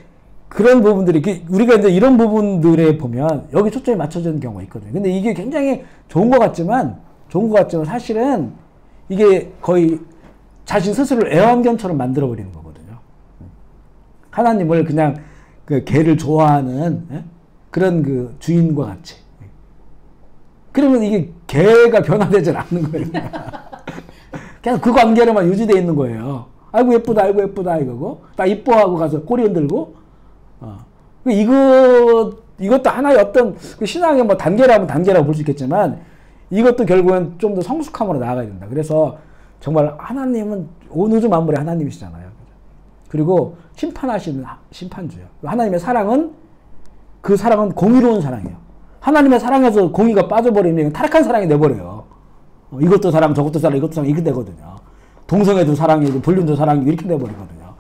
그런 부분들이, 우리가 이제 이런 부분들에 보면 여기 초점이 맞춰지는 경우가 있거든요. 근데 이게 굉장히 좋은 것 같지만 사실은 이게 거의 자신 스스로를 애완견처럼 만들어버리는 거거든요. 하나님을 그냥 그 개를 좋아하는 그런 그 주인과 같이. 그러면 이게 개가 변화되질 않는 거예요. 계속 그 관계로만 유지되어 있는 거예요. 아이고 예쁘다 이거고 딱 이뻐하고 가서 꼬리 흔들고 이것도 하나의 어떤 그 신앙의 뭐 단계라고 볼 수 있겠지만 이것도 결국은 좀 더 성숙함으로 나아가야 된다. 그래서 정말 하나님은 온 우주 만물의 하나님이시잖아요. 그리고 심판하시는 심판주예요. 하나님의 사랑은 공의로운 사랑이에요. 하나님의 사랑에서 공의가 빠져버리면 타락한 사랑이 돼버려요. 이것도 사랑 저것도 사랑 이것도 사랑 이렇게 되거든요. 동성애도 사랑이고 불륜도 사랑이고 이렇게 돼버리거든요.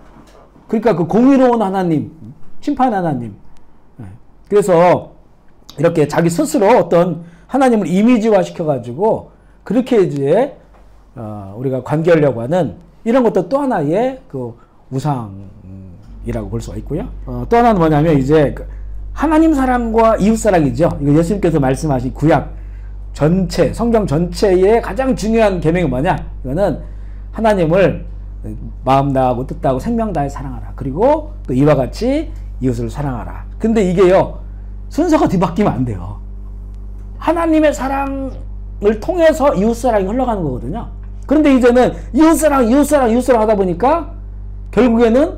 그러니까 그 공의로운 하나님, 심판 하나님. 그래서 이렇게 자기 스스로 어떤 하나님을 이미지화 시켜가지고 그렇게 이제 우리가 관계하려고 하는 이런 것도 또 하나의 그 우상이라고 볼 수가 있고요. 또 하나는 뭐냐면 이제 하나님 사랑과 이웃 사랑이죠. 이거 예수님께서 말씀하신 구약 전체, 성경 전체의 가장 중요한 계명이 뭐냐? 이거는 하나님을 마음 다하고 뜻 다하고 생명 다해 사랑하라. 그리고 또 이와 같이 이웃을 사랑하라. 근데 이게요, 순서가 뒤바뀌면 안 돼요. 하나님의 사랑을 통해서 이웃 사랑이 흘러가는 거거든요. 그런데 이제는 이웃 사랑 하다 보니까 결국에는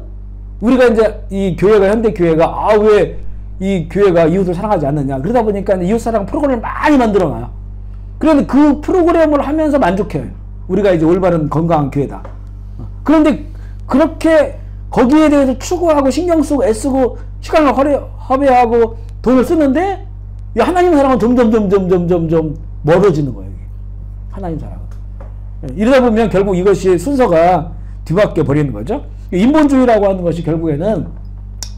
우리가 이제 이 교회가 현대 교회가 왜 이 교회가 이웃을 사랑하지 않느냐. 그러다 보니까 이웃 사랑 프로그램을 많이 만들어 놔요. 그런데 그 프로그램을 하면서 만족해요. 우리가 이제 올바른 건강한 교회다. 그런데 그렇게 거기에 대해서 추구하고 신경 쓰고 애쓰고 시간을 허비하고 돈을 쓰는데 하나님 사랑은 점점 멀어지는 거예요. 하나님 사랑은. 이러다 보면 결국 이것이 순서가 뒤바뀌어 버리는 거죠. 인본주의라고 하는 것이 결국에는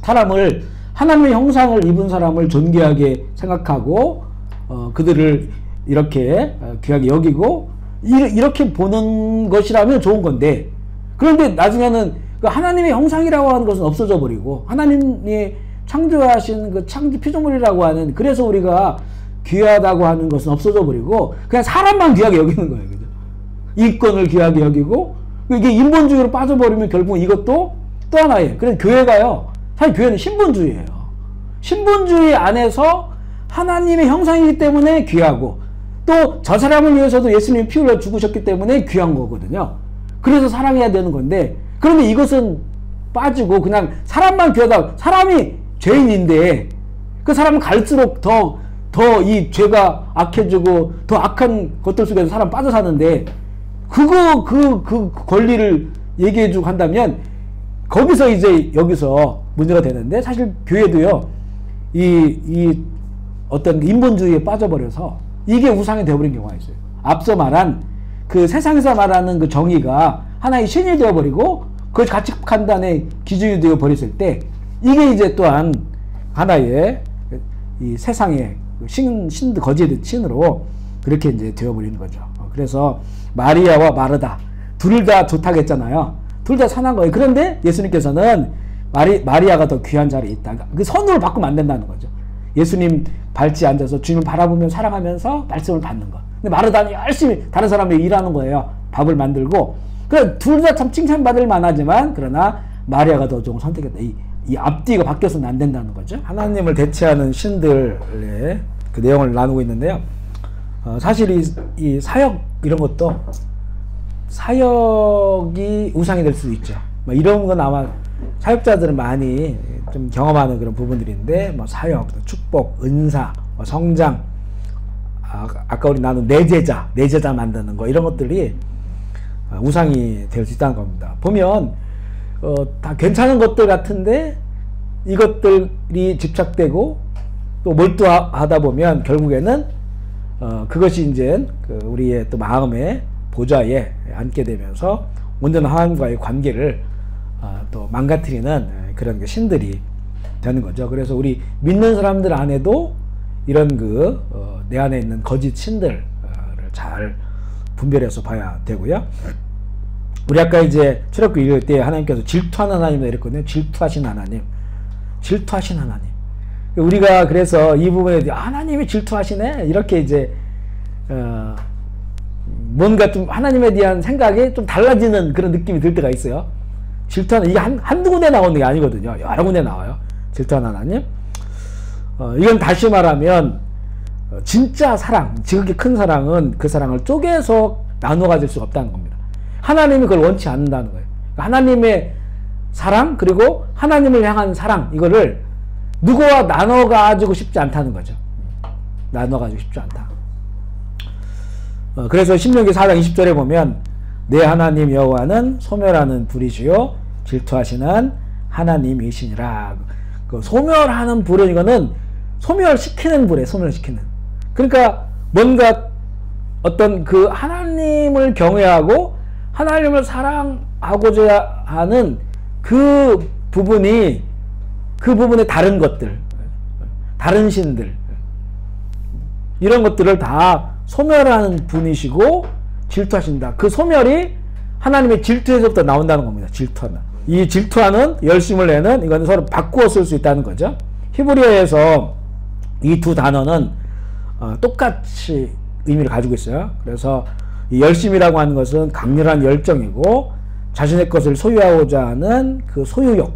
사람을 하나님의 형상을 입은 사람을 존귀하게 생각하고 그들을 이렇게 귀하게 여기고 이렇게 보는 것이라면 좋은 건데, 그런데 나중에는 그 하나님의 형상이라고 하는 것은 없어져 버리고 하나님이 창조하신 그 창조 피조물이라고 하는, 그래서 우리가 귀하다고 하는 것은 없어져 버리고 그냥 사람만 귀하게 여기는 거예요. 그죠? 이권을 귀하게 여기고 이게 인본주의로 빠져버리면 결국 이것도 또 하나예요. 그래서 교회가요, 사실 교회는 신분주의예요. 신분주의 안에서 하나님의 형상이기 때문에 귀하고 또 저 사람을 위해서도 예수님이 피 흘려 죽으셨기 때문에 귀한 거거든요. 그래서 사랑해야 되는 건데, 그런데 이것은 빠지고 그냥 사람만 귀하다. 사람이 죄인인데 그 사람은 갈수록 더 이 죄가 악해지고 더 악한 것들 속에서 사람 빠져 사는데, 그 권리를 얘기해주고 한다면 거기서 이제 여기서 문제가 되는데, 사실 교회도요 이 어떤 인본주의에 빠져버려서 이게 우상이 되어버린 경우가 있어요. 앞서 말한 그 세상에서 말하는 그 정의가 하나의 신이 되어버리고 그 가치 판단의 기준이 되어버렸을 때 이게 이제 또한 하나의 이 세상의 거짓의 신으로 그렇게 이제 되어버리는 거죠. 그래서 마리아와 마르다 둘 다 좋다고 했잖아요. 둘 다 선한 거예요. 그런데 예수님께서는 마리아가 더 귀한 자리에 있다. 그 선으로 바꾸면 안 된다는 거죠. 예수님 발치에 앉아서 주님을 바라보며 사랑하면서 말씀을 받는 거. 근데 마르다는 열심히 다른 사람이 일하는 거예요. 밥을 만들고. 그 둘 다 참 칭찬받을 만하지만 그러나 마리아가 더 좋은 선택했다. 이 앞뒤가 바뀌어서는 안 된다는 거죠. 하나님을 대체하는 신들의 그 내용을 나누고 있는데요. 사실 이 사역 이런 것도 사역이 우상이 될 수도 있죠. 뭐 이런 건 아마 사역자들은 많이 좀 경험하는 그런 부분들인데, 뭐 사역, 축복, 은사, 뭐 성장, 아까 우리 나눈 내 제자 만드는 거 이런 것들이 우상이 될 수 있다는 겁니다. 보면 다 괜찮은 것들 같은데 이것들이 집착되고 또 몰두하다 보면 결국에는 그것이 이제 우리의 또 마음의 보좌에 앉게 되면서 온전한 하나님과의 관계를 또 망가뜨리는 그런 신들이 되는 거죠. 그래서 우리 믿는 사람들 안에도 이런 내 안에 있는 거짓 신들을 잘 분별해서 봐야 되고요. 우리 아까 이제 출애굽기 읽을 때 하나님께서 질투하는 하나님이다 이랬거든요. 질투하신 하나님. 질투하신 하나님. 우리가 그래서 이 부분에 하나님이 질투하시네? 이렇게 이제, 뭔가 좀 하나님에 대한 생각이 좀 달라지는 그런 느낌이 들 때가 있어요. 질투하는, 이게 한두 군데 나오는 게 아니거든요. 여러 군데 나와요. 질투하는 하나님. 이건 다시 말하면, 진짜 사랑, 지극히 큰 사랑은 그 사랑을 쪼개서 나눠 가질 수가 없다는 겁니다. 하나님이 그걸 원치 않는다는 거예요. 하나님의 사랑, 그리고 하나님을 향한 사랑, 이거를 누구와 나눠 가지고 싶지 않다는 거죠. 나눠 가지고 싶지 않다. 그래서 신명기 4장 20절에 보면 내 하나님 여호와는 소멸하는 불이시요 질투하시는 하나님이시니라. 그 소멸하는 불은 이거는 소멸시키는 불이에요. 소멸시키는. 그러니까 뭔가 어떤 그 하나님을 경외하고 하나님을 사랑하고자 하는 그 부분에 다른 것들, 다른 신들, 이런 것들을 다 소멸하는 분이시고 질투하신다. 그 소멸이 하나님의 질투에서부터 나온다는 겁니다. 질투하는. 이 질투하는, 열심을 내는, 이건 서로 바꾸어 쓸 수 있다는 거죠. 히브리어에서 이 두 단어는 똑같이 의미를 가지고 있어요. 그래서 이 열심이라고 하는 것은 강렬한 열정이고 자신의 것을 소유하고자 하는 그 소유욕,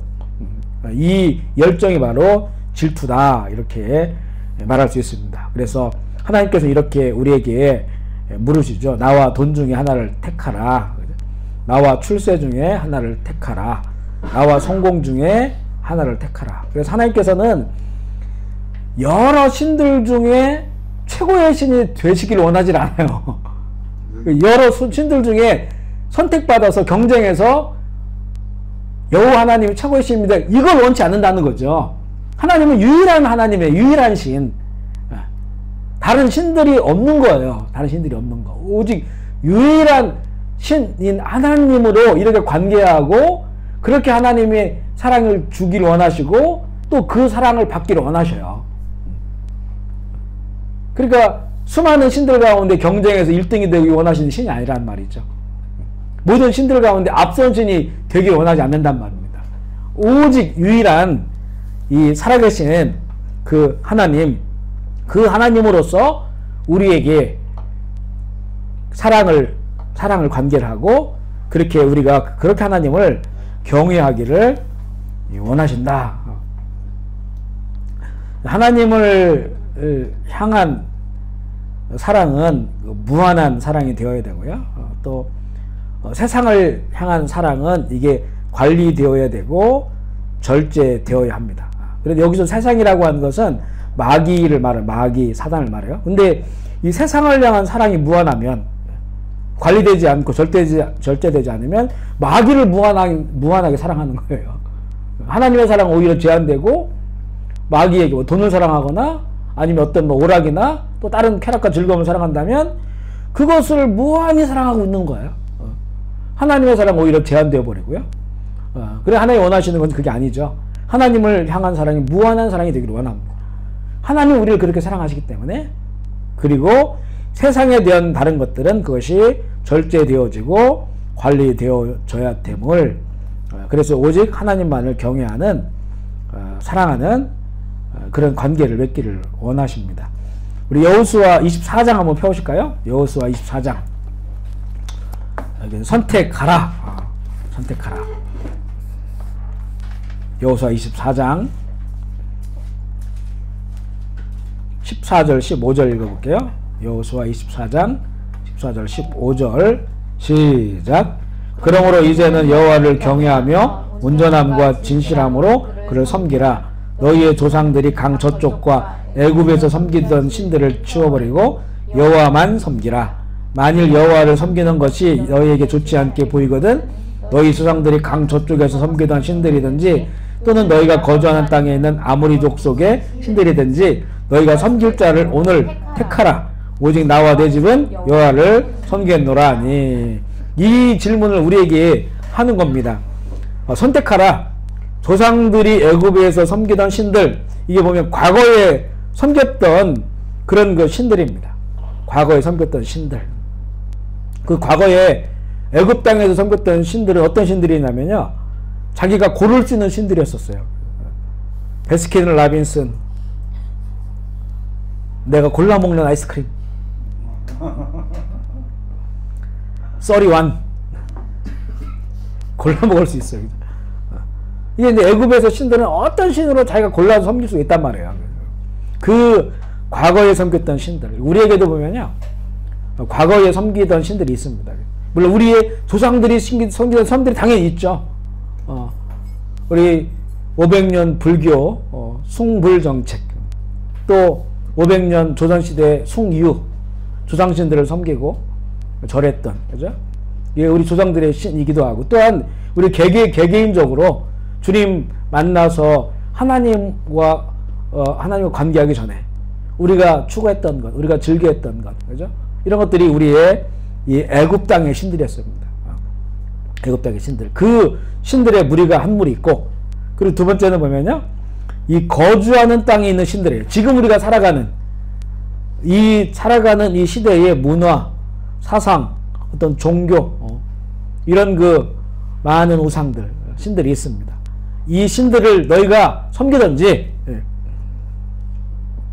이 열정이 바로 질투다, 이렇게 말할 수 있습니다. 그래서 하나님께서 이렇게 우리에게 물으시죠. 나와 돈 중에 하나를 택하라. 나와 출세 중에 하나를 택하라. 나와 성공 중에 하나를 택하라. 그래서 하나님께서는 여러 신들 중에 최고의 신이 되시길 원하지 않아요. 여러 신들 중에 선택받아서 경쟁해서 여호와 하나님이 최고의 신입니다, 이걸 원치 않는다는 거죠. 하나님은 유일한 하나님의 유일한 신. 다른 신들이 없는 거예요. 다른 신들이 없는 거. 오직 유일한 신인 하나님으로 이렇게 관계하고 그렇게 하나님의 사랑을 주길 원하시고 또 그 사랑을 받기를 원하셔요. 그러니까 수많은 신들 가운데 경쟁해서 1등이 되기 원하시는 신이 아니란 말이죠. 모든 신들 가운데 앞선 신이 되길 원하지 않는단 말입니다. 오직 유일한 이 살아계신 그 하나님, 그 하나님으로서 우리에게 사랑을 관계를 하고 그렇게 우리가 그렇게 하나님을 경외하기를 원하신다. 하나님을 향한 사랑은 무한한 사랑이 되어야 되고요. 또 세상을 향한 사랑은 이게 관리되어야 되고 절제되어야 합니다. 그런데 여기서 세상이라고 하는 것은 마귀를 말해요. 마귀, 사단을 말해요. 근데 이 세상을 향한 사랑이 무한하면, 관리되지 않고 절제되지 않으면 마귀를 무한하게 사랑하는 거예요. 하나님의 사랑은 오히려 제한되고 마귀에게 뭐 돈을 사랑하거나 아니면 어떤 뭐 오락이나 또 다른 쾌락과 즐거움을 사랑한다면 그것을 무한히 사랑하고 있는 거예요. 하나님의 사랑은 오히려 제한되어 버리고요. 그래 하나님이 원하시는 건 그게 아니죠. 하나님을 향한 사랑이 무한한 사랑이 되기를 원합니다. 하나님은 우리를 그렇게 사랑하시기 때문에, 그리고 세상에 대한 다른 것들은 그것이 절제되어지고 관리되어져야 됨을, 그래서 오직 하나님만을 경외하는, 사랑하는 그런 관계를 맺기를 원하십니다. 우리 여호수아 24장 한번 펴보실까요? 여호수아 24장. 여기는 선택하라. 선택하라. 여호수아 24장 14절 15절 읽어볼게요. 여호수아 24장 14절 15절 시작. 그러므로 이제는 여호와를 경외하며 온전함과 진실함으로 그를 섬기라. 너희의 조상들이 강 저쪽과 애굽에서 섬기던 신들을 치워버리고 여호와만 섬기라. 만일 여호와를 섬기는 것이 너희에게 좋지 않게 보이거든 너희 조상들이 강 저쪽에서 섬기던 신들이든지 또는 너희가 거주하는 땅에 있는 아모리 족속의 신들이든지 너희가 섬길 자를 오늘 택하라. 오직 나와 내 집은 여호와를 섬기겠노라 하니. 이 질문을 우리에게 하는 겁니다. 선택하라. 조상들이 애굽에서 섬기던 신들, 이게 보면 과거에 섬겼던 그런 그 신들입니다. 과거에 섬겼던 신들. 그 과거에 애굽 땅에서 섬겼던 신들은 어떤 신들이냐면요, 자기가 고를 수 있는 신들이었었어요. 베스킨 라빈슨, 내가 골라 먹는 아이스크림, 31 골라 먹을 수 있어요. 이게 이제 애굽에서 신들은 어떤 신으로 자기가 골라서 섬길 수 있단 말이에요. 그 과거에 섬겼던 신들, 우리에게도 보면요, 과거에 섬기던 신들이 있습니다. 물론 우리의 조상들이 섬기던 섬들이 당연히 있죠. 우리 500년 불교 숭불 정책, 또 500년 조선시대 숭유, 조상신들을 섬기고 절했던, 그죠? 이게 우리 조상들의 신이기도 하고, 또한 우리 개개인적으로 주님 만나서 하나님과 관계하기 전에 우리가 추구했던 것, 우리가 즐겨했던 것, 그죠? 이런 것들이 우리의 이 애굽 땅의 신들이었습니다. 애굽 땅의 신들, 그 신들의 무리가 한 무리 있고, 그리고 두 번째는 보면요, 이 거주하는 땅에 있는 신들이에요. 지금 우리가 살아가는 이 시대의 문화, 사상, 어떤 종교, 이런 그 많은 우상들, 신들이 있습니다. 이 신들을 너희가 섬기든지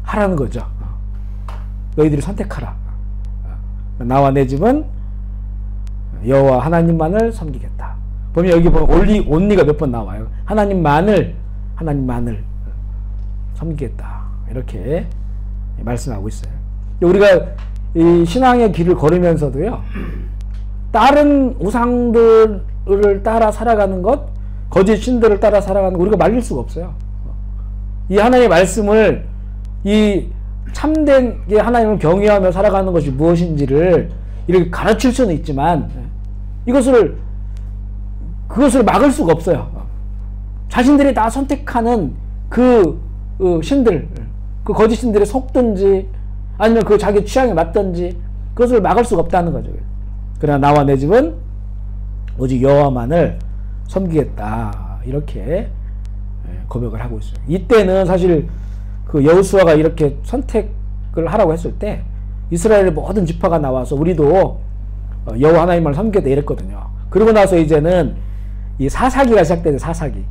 하라는 거죠. 너희들이 선택하라. 나와 내 집은 여호와 하나님만을 섬기겠다. 보면 여기 보면 only가 몇 번 나와요. 하나님만을 섬기겠다. 이렇게 말씀하고 있어요. 우리가 이 신앙의 길을 걸으면서도요, 다른 우상들을 따라 살아가는 것, 거짓 신들을 따라 살아가는 것, 우리가 말릴 수가 없어요. 이 하나님의 말씀을, 이 참된 하나님을 경외하며 살아가는 것이 무엇인지를 이렇게 가르칠 수는 있지만, 그것을 막을 수가 없어요. 자신들이 다 선택하는 그 신들, 그 거짓 신들에 속든지 아니면 그 자기 취향에 맞든지 그것을 막을 수가 없다는 거죠. 그러나 나와 내 집은 오직 여호와만을 섬기겠다, 이렇게 고백을 하고 있어요. 이때는 사실 그 여호수아가 이렇게 선택을 하라고 했을 때 이스라엘의 모든 지파가 나와서 우리도 여호와 하나님을 섬기겠다 이랬거든요. 그러고 나서 이제는 이 사사기가 시작되죠. 사사기.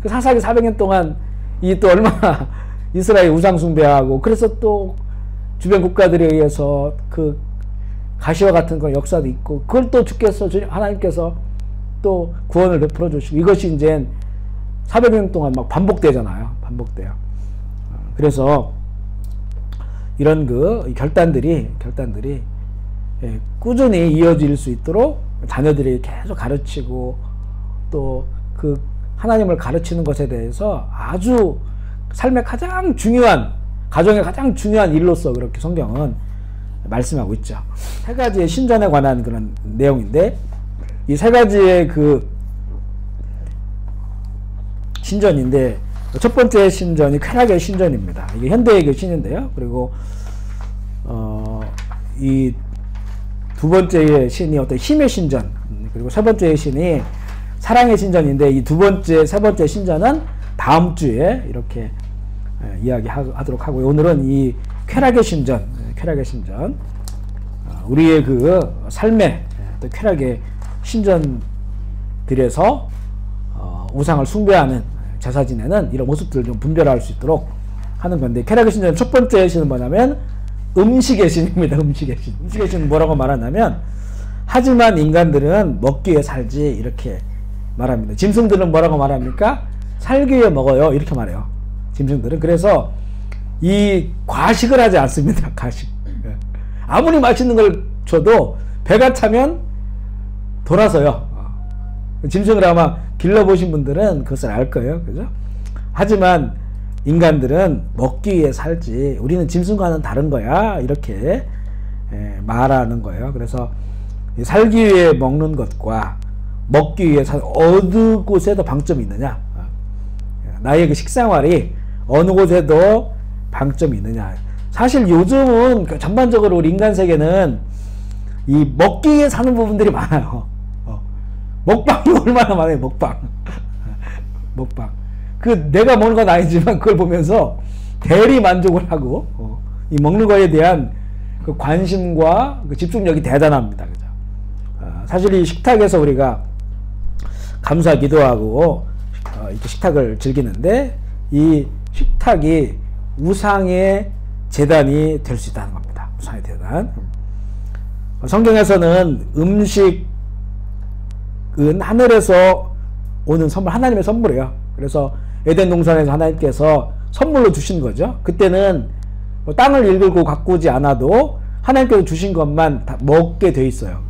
그 사사기 400년 동안 이 또 얼마나 이스라엘 우상 숭배하고, 그래서 또 주변 국가들에 의해서 그 가시와 같은 그 역사도 있고, 그걸 또 주께서, 하나님께서 또 구원을 베풀어 주시고, 이것이 이제 400년 동안 막 반복되잖아요. 반복돼요. 그래서 이런 그 결단들이 꾸준히 이어질 수 있도록 자녀들이 계속 가르치고, 또 그 하나님을 가르치는 것에 대해서 아주 삶의 가장 중요한, 가정의 가장 중요한 일로서 그렇게 성경은 말씀하고 있죠. 세 가지의 신전에 관한 그런 내용인데, 이 세 가지의 그 신전인데, 첫 번째 신전이 쾌락의 신전입니다. 이게 현대의 그 신인데요. 그리고 이 두 번째의 신이 어떤 힘의 신전, 그리고 세 번째의 신이 사랑의 신전인데, 이 두 번째, 세 번째 신전은 다음 주에 이렇게 이야기하도록 하고요. 오늘은 이 쾌락의 신전, 우리의 그 삶의 또 쾌락의 신전들에서 우상을 숭배하는 제사 지내는 이런 모습들을 좀 분별할 수 있도록 하는 건데, 쾌락의 신전 첫 번째 신은 뭐냐면 음식의 신입니다. 음식의 신. 음식의 신은 뭐라고 말하냐면, 하지만 인간들은 먹기 위해 살지, 이렇게 말합니다. 짐승들은 뭐라고 말합니까? 살기 위해 먹어요, 이렇게 말해요. 짐승들은. 그래서 이 과식을 하지 않습니다. 과식. 아무리 맛있는 걸 줘도 배가 차면 돌아서요. 짐승을 아마 길러보신 분들은 그것을 알 거예요. 그죠? 하지만 인간들은 먹기 위해 살지, 우리는 짐승과는 다른 거야, 이렇게 말하는 거예요. 그래서 살기 위해 먹는 것과 먹기 위해 어느 곳에도 방점이 있느냐, 나의 그 식생활이 어느 곳에도 방점이 있느냐. 사실 요즘은 전반적으로 우리 인간 세계는 이 먹기 위해 사는 부분들이 많아요. 먹방이 얼마나 많아요. 먹방. 먹방. 그 내가 먹는 건 아니지만 그걸 보면서 대리 만족을 하고, 이 먹는 거에 대한 그 관심과 그 집중력이 대단합니다. 그죠? 사실 이 식탁에서 우리가 감사 기도하고 이렇게 식탁을 즐기는데, 이 식탁이 우상의 제단이 될 수 있다는 겁니다. 우상의 제단. 성경에서는 음식은 하늘에서 오는 선물, 하나님의 선물이에요. 그래서 에덴 동산에서 하나님께서 선물로 주신 거죠. 그때는 뭐 땅을 일굴고 가꾸지 않아도 하나님께서 주신 것만 다 먹게 돼 있어요.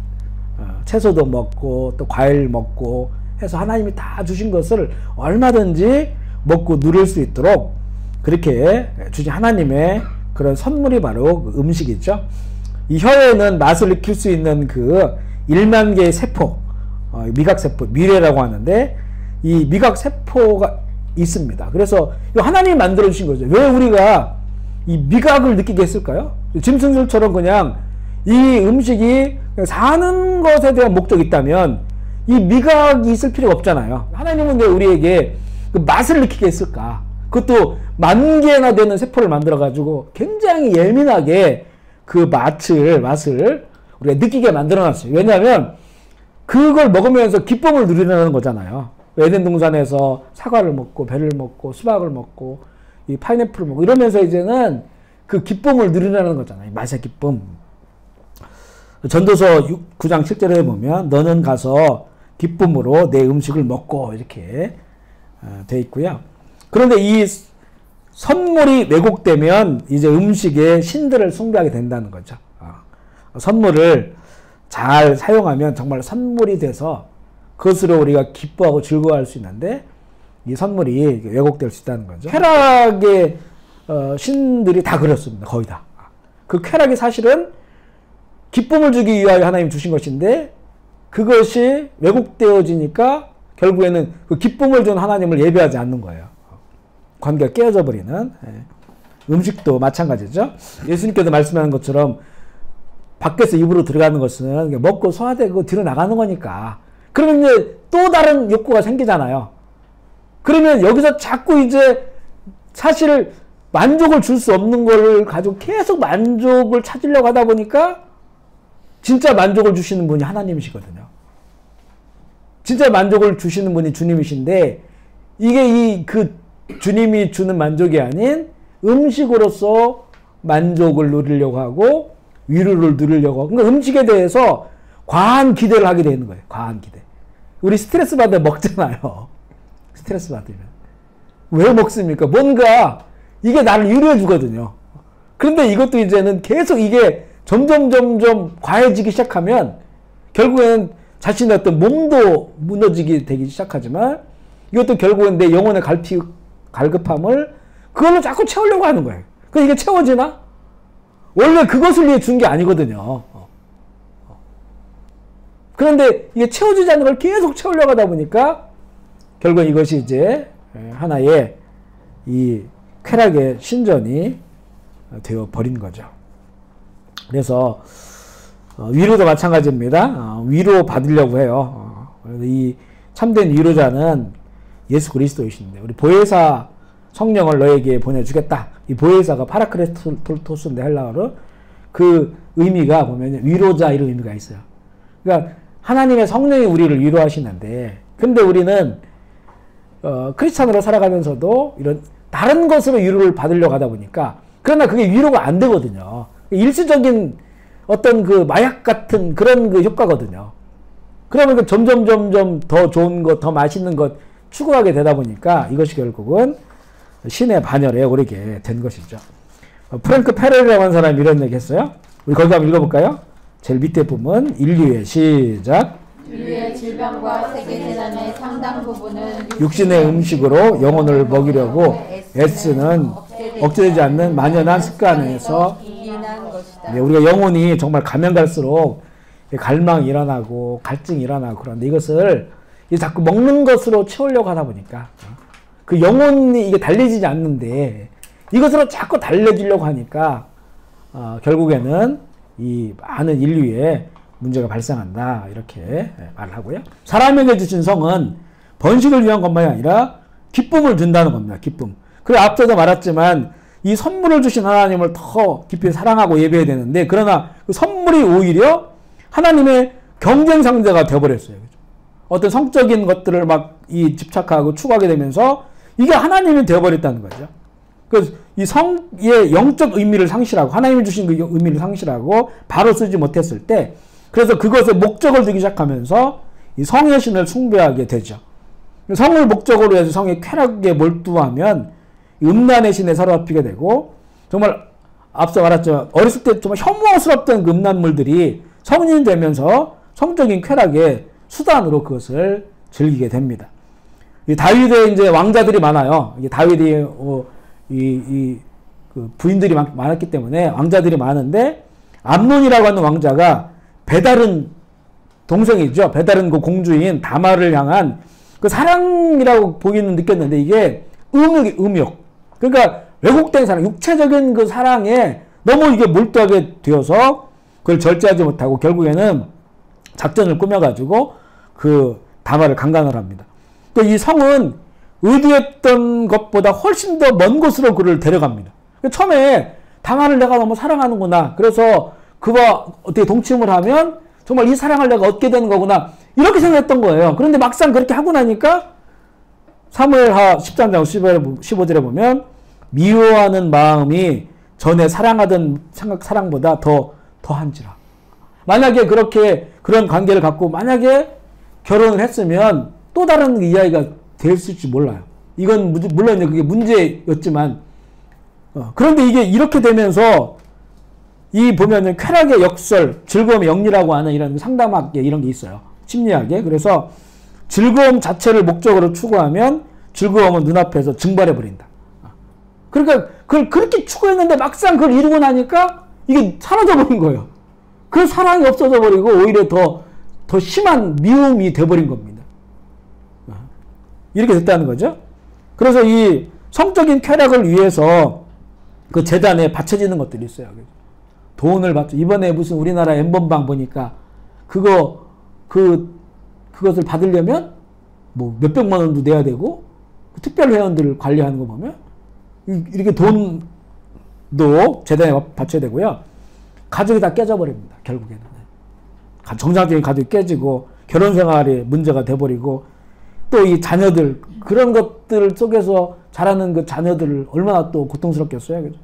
채소도 먹고 또 과일 먹고 해서 하나님이 다 주신 것을 얼마든지 먹고 누릴 수 있도록 그렇게 주신 하나님의 그런 선물이 바로 그 음식이죠. 이 혀에는 맛을 익힐 수 있는 그 1만 개의 세포, 미각세포, 미뢰라고 하는데, 이 미각세포가 있습니다. 그래서 하나님이 만들어주신 거죠. 왜 우리가 이 미각을 느끼게 했을까요? 짐승들처럼 그냥 이 음식이 사는 것에 대한 목적이 있다면 이 미각이 있을 필요가 없잖아요. 하나님은 왜 우리에게 그 맛을 느끼게 했을까? 그것도 10,000개나 되는 세포를 만들어가지고 굉장히 예민하게 그 맛을 우리가 느끼게 만들어놨어요. 왜냐하면 그걸 먹으면서 기쁨을 누리려는 거잖아요. 에덴 동산에서 사과를 먹고 배를 먹고 수박을 먹고 이 파인애플을 먹고 이러면서 이제는 그 기쁨을 누리려는 거잖아요. 맛의 기쁨. 전도서 9장 7절에 보면 너는 가서 기쁨으로 내 음식을 먹고, 이렇게 돼 있고요. 그런데 이 선물이 왜곡되면 이제 음식의 신들을 숭배하게 된다는 거죠. 선물을 잘 사용하면 정말 선물이 돼서 그것으로 우리가 기뻐하고 즐거워할 수 있는데, 이 선물이 왜곡될 수 있다는 거죠. 쾌락의 신들이 다 그렇습니다. 거의 다. 그 쾌락이 사실은 기쁨을 주기 위하여 하나님 주신 것인데, 그것이 왜곡되어지니까 결국에는 그 기쁨을 준 하나님을 예배하지 않는 거예요. 관계가 깨어져 버리는. 음식도 마찬가지죠. 예수님께서 말씀하는 것처럼 밖에서 입으로 들어가는 것은 먹고 소화되고 뒤로 나가는 거니까. 그러면 이제 또 다른 욕구가 생기잖아요. 그러면 여기서 자꾸 이제 사실 만족을 줄 수 없는 걸 가지고 계속 만족을 찾으려고 하다 보니까 진짜 만족을 주시는 분이 하나님이시거든요. 진짜 만족을 주시는 분이 주님이신데, 이게 그 주님이 주는 만족이 아닌 음식으로서 만족을 누리려고 하고 위로를 누리려고 하고, 그러니까 음식에 대해서 과한 기대를 하게 되는 거예요. 과한 기대. 우리 스트레스 받으면 먹잖아요. 스트레스 받으면. 왜 먹습니까? 뭔가 이게 나를 위로해 주거든요. 그런데 이것도 이제는 계속 이게 점점 과해지기 시작하면 결국에는 자신의 어떤 몸도 무너지게 되기 시작하지만, 이것도 결국은 내 영혼의 갈급함을 그걸로 자꾸 채우려고 하는 거예요. 그럼 이게 채워지나? 원래 그것을 위해 준 게 아니거든요. 그런데 이게 채워지지 않는 걸 계속 채우려고 하다 보니까 결국 이것이 이제 하나의 이 쾌락의 신전이 되어 버린 거죠. 그래서 위로도 마찬가지입니다. 위로 받으려고 해요. 이 참된 위로자는 예수 그리스도이신데, 우리 보혜사 성령을 너에게 보내주겠다. 이 보혜사가 파라크레토스인데 헬라어로, 그 의미가 보면 위로자 이런 의미가 있어요. 그러니까 하나님의 성령이 우리를 위로하시는데, 근데 우리는 크리스찬으로 살아가면서도 이런 다른 것으로 위로를 받으려고 하다 보니까, 그러나 그게 위로가 안 되거든요. 일시적인 어떤 그 마약 같은 그런 그 효과거든요. 그러면 점점 더 좋은 것, 더 맛있는 것 추구하게 되다 보니까 이것이 결국은 신의 반열에 오르게 된 것이죠. 프랭크 페렐이라고 하는 사람이 이런 얘기 했어요. 우리 거기 한번 읽어볼까요? 제일 밑에 부분, 인류의 시작. 인류의 질병과 세계재난의 상당 부분은 육신의 음식으로 영혼을 먹이려고 애쓰는 억제되지 않는 만연한 습관에서 인한 것이다. 네, 우리가 영혼이 정말 가면 갈수록 갈망이 일어나고 갈증이 일어나고 그런데 이것을 자꾸 먹는 것으로 채우려고 하다 보니까 그 영혼이 이게 달래지지 않는데 이것으로 자꾸 달래지려고 하니까 결국에는 이 많은 인류에 문제가 발생한다 이렇게 말을 하고요. 사람에게 주신 성은 번식을 위한 것만이 아니라 기쁨을 준다는 겁니다. 기쁨. 그리고 앞서도 말했지만 이 선물을 주신 하나님을 더 깊이 사랑하고 예배해야 되는데 그러나 그 선물이 오히려 하나님의 경쟁 상대가 되어버렸어요. 어떤 성적인 것들을 막 이 집착하고 추구하게 되면서 이게 하나님이 되어버렸다는 거죠. 그래서 이 성의 영적 의미를 상실하고 하나님이 주신 그 의미를 상실하고 바로 쓰지 못했을 때 그래서 그것에 목적을 두기 시작하면서 이 성의 신을 숭배하게 되죠. 성을 목적으로 해서 성의 쾌락에 몰두하면 음란의 신에 사로잡히게 되고 정말 앞서 말했죠. 어렸을 때 정말 혐오스럽던 그 음란물들이 성인이 되면서 성적인 쾌락의 수단으로 그것을 즐기게 됩니다. 이 다윗의 이제 왕자들이 많아요. 이게 다윗이 그 부인들이 많았기 때문에 왕자들이 많은데 암논이라고 하는 왕자가 배다른 동생이죠. 배다른 그 공주인 다말을 향한 그 사랑이라고 보기는 느꼈는데 이게 음욕. 그러니까 왜곡된 사랑, 육체적인 그 사랑에 너무 이게 몰두하게 되어서 그걸 절제하지 못하고 결국에는 작전을 꾸며가지고 그 다말을 강간을 합니다. 또 이 성은 의도했던 것보다 훨씬 더 먼 곳으로 그를 데려갑니다. 처음에 다말을 내가 너무 사랑하는구나. 그래서 그와 어떻게 동침을 하면 정말 이 사랑을 내가 얻게 되는 거구나. 이렇게 생각했던 거예요. 그런데 막상 그렇게 하고 나니까 사무엘하 13장 15절에 보면 미워하는 마음이 전에 사랑하던 사랑보다 더한지라. 만약에 그런 관계를 갖고 만약에 결혼을 했으면 또 다른 이야기가 됐을지 몰라요. 이건 물론 그게 문제였지만 그런데 이게 이렇게 되면서 이 보면은 쾌락의 역설, 즐거움의 영리라고 하는 이런 상담학계 이런 게 있어요. 심리학에. 그래서 즐거움 자체를 목적으로 추구하면 즐거움은 눈앞에서 증발해 버린다. 그러니까 그걸 그렇게 추구했는데 막상 그걸 이루고 나니까 이게 사라져 버린 거예요. 그 사랑이 없어져 버리고 오히려 더 심한 미움이 돼 버린 겁니다. 이렇게 됐다는 거죠. 그래서 이 성적인 쾌락을 위해서 그 재단에 바쳐지는 것들이 있어요. 돈을 바쳐. 이번에 무슨 우리나라 엠번방 보니까 그것을 받으려면 뭐 몇백만 원도 내야 되고 특별 회원들을 관리하는 거 보면 이렇게 돈도 재단에 바쳐야 되고요. 가족이 다 깨져버립니다. 결국에는. 정상적인 가족이 깨지고 결혼 생활에 문제가 돼버리고 또 이 자녀들 그런 것들 속에서 자라는 그 자녀들을 얼마나 또 고통스럽겠어요. 그죠?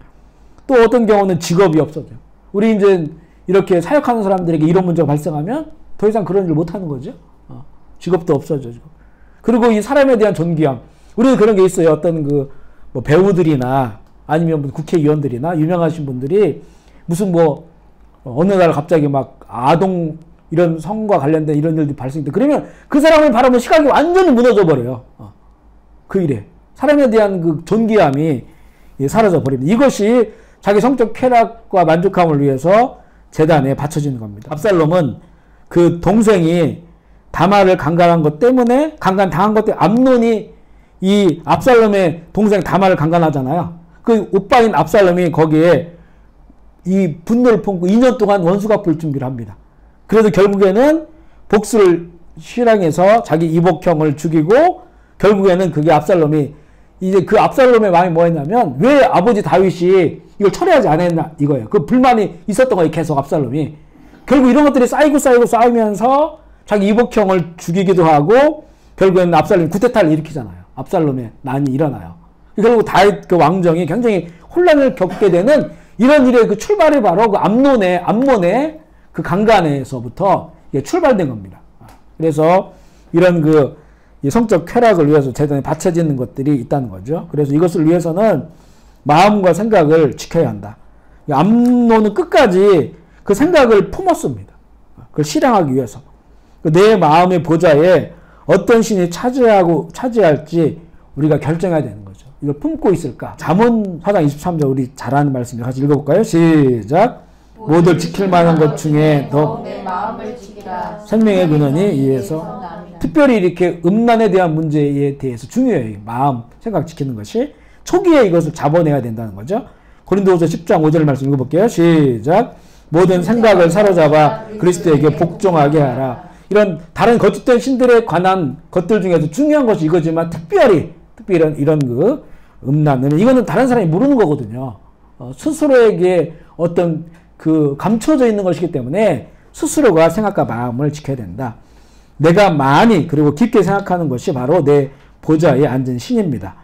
또 어떤 경우는 직업이 없어져요. 우리 이제 이렇게 사역하는 사람들에게 이런 문제가 발생하면 더 이상 그런 일을 못하는 거죠. 직업도 없어지고. 그리고 이 사람에 대한 존귀함. 우리는 그런 게 있어요. 어떤 뭐 배우들이나 아니면 국회의원들이나 유명하신 분들이 무슨 어느 날 갑자기 막 아동 이런 성과 관련된 이런 일들이 발생돼. 그러면 그 사람을 바라보는 시각이 완전히 무너져 버려요. 그 일에. 사람에 대한 그 존귀함이 사라져 버립니다. 이것이 자기 성적 쾌락과 만족함을 위해서 재단에 바쳐지는 겁니다. 압살롬은 그 동생이 다말을 강간한 것 때문에 강간당한 것 때문에 암논이 이 압살롬의 동생 다말을 강간하잖아요. 그 오빠인 압살롬이 거기에 이 분노를 품고 2년 동안 원수 갚을 준비를 합니다. 그래서 결국에는 복수를 실행해서 자기 이복형을 죽이고 결국에는 그게 압살롬이 이제 그 압살롬의 마음이 뭐였냐면 왜 아버지 다윗이 이걸 철회하지 않았나 이거예요. 그 불만이 있었던 거예요. 계속 압살롬이. 결국 이런 것들이 쌓이고 쌓이면서 자기 이복형을 죽이기도 하고 결국에는 압살롬이 쿠데타를 일으키잖아요. 압살롬의 난이 일어나요. 결국 다윗 그 왕정이 굉장히 혼란을 겪게 되는 이런 일의 그 출발이 바로 그 암몬의 그 강간에서부터 출발된 겁니다. 그래서 이런 그 성적 쾌락을 위해서 재단에 바쳐지는 것들이 있다는 거죠. 그래서 이것을 위해서는 마음과 생각을 지켜야 한다. 암논은 끝까지 그 생각을 품었습니다. 그걸 실행하기 위해서. 내 마음의 보좌에 어떤 신이 차지할지 우리가 결정해야 되는 거죠. 이걸 품고 있을까? 잠언 4장 23절 우리 잘 아는 말씀을 같이 읽어볼까요? 시작. 모두 지킬 만한 것 중에 너 생명의 근원이 이에서 특별히 이렇게 음란에 대한 문제에 대해서 중요해요. 마음, 생각 지키는 것이. 초기에 이것을 잡아내야 된다는 거죠. 고린도후서 10장 5절 말씀 읽어볼게요. 시작. 모든 생각을 사로잡아 그리스도에게 복종하게 하라. 이런 다른 거짓된 신들에 관한 것들 중에서 중요한 것이 이거지만 특별히 이런 그 음란은 이거는 다른 사람이 모르는 거거든요. 스스로에게 어떤 그 감춰져 있는 것이기 때문에 스스로가 생각과 마음을 지켜야 된다. 내가 많이 그리고 깊게 생각하는 것이 바로 내 보좌에 앉은 신입니다.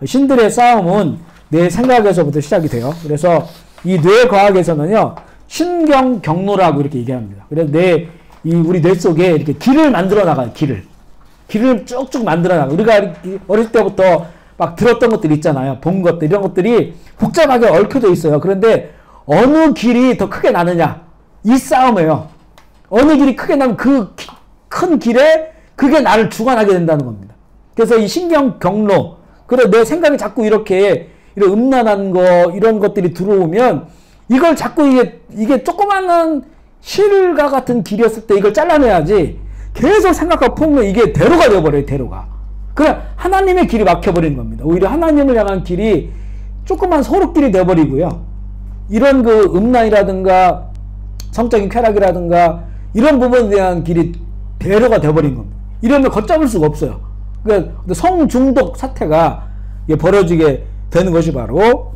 신들의 싸움은 내 생각에서부터 시작이 돼요. 그래서 이 뇌과학에서는요, 신경 경로라고 이렇게 얘기합니다. 그래서 우리 뇌 속에 이렇게 길을 만들어 나가요. 길을 쭉쭉 만들어 나가요. 우리가 어릴 때부터 막 들었던 것들 있잖아요. 본 것들, 이런 것들이 복잡하게 얽혀져 있어요. 그런데 어느 길이 더 크게 나느냐? 이 싸움이에요. 어느 길이 크게 나면 그 큰 길에 그게 나를 주관하게 된다는 겁니다. 그래서 이 신경 경로, 그래 내 생각이 자꾸 이런 음란한 거 이런 것들이 들어오면 이걸 자꾸 이게 조그마한 실과 같은 길이었을 때 이걸 잘라내야지 계속 생각하고 품으면 이게 대로가 되어버려요. 대로가. 그래 하나님의 길이 막혀버리는 겁니다. 오히려 하나님을 향한 길이 조그만 소릇길이 되어버리고요. 이런 그 음란이라든가 성적인 쾌락이라든가 이런 부분에 대한 길이 대로가 되어버린 겁니다. 이러면 걷잡을 수가 없어요. 그러니까 성중독 사태가 벌어지게 되는 것이 바로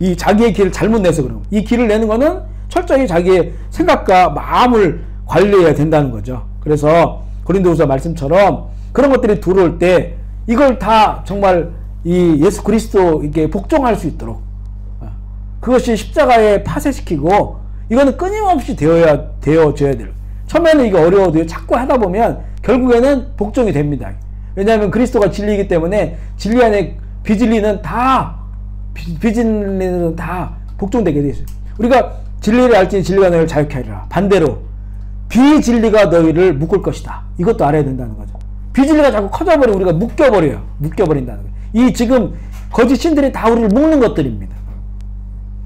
이 자기의 길을 잘못 내서 그런 겁니다. 이 길을 내는 거는 철저히 자기의 생각과 마음을 관리해야 된다는 거죠. 그래서 고린도후서 말씀처럼 그런 것들이 들어올 때 이걸 다 정말 이 예수 그리스도에게 복종할 수 있도록 그것이 십자가에 파쇄시키고 이거는 끊임없이 되어져야 돼요. 처음에는 이게 어려워도 자꾸 하다 보면 결국에는 복종이 됩니다. 왜냐하면 그리스도가 진리이기 때문에 진리 안에 비진리는 다 복종되게 되어 있어요. 우리가 진리를 알지니 진리가 너희를 자유케 하리라. 반대로 비진리가 너희를 묶을 것이다. 이것도 알아야 된다는 거죠. 비진리가 자꾸 커져버리고 우리가 묶여버린다는 거예요. 이 지금 거짓 신들이 다 우리를 묶는 것들입니다.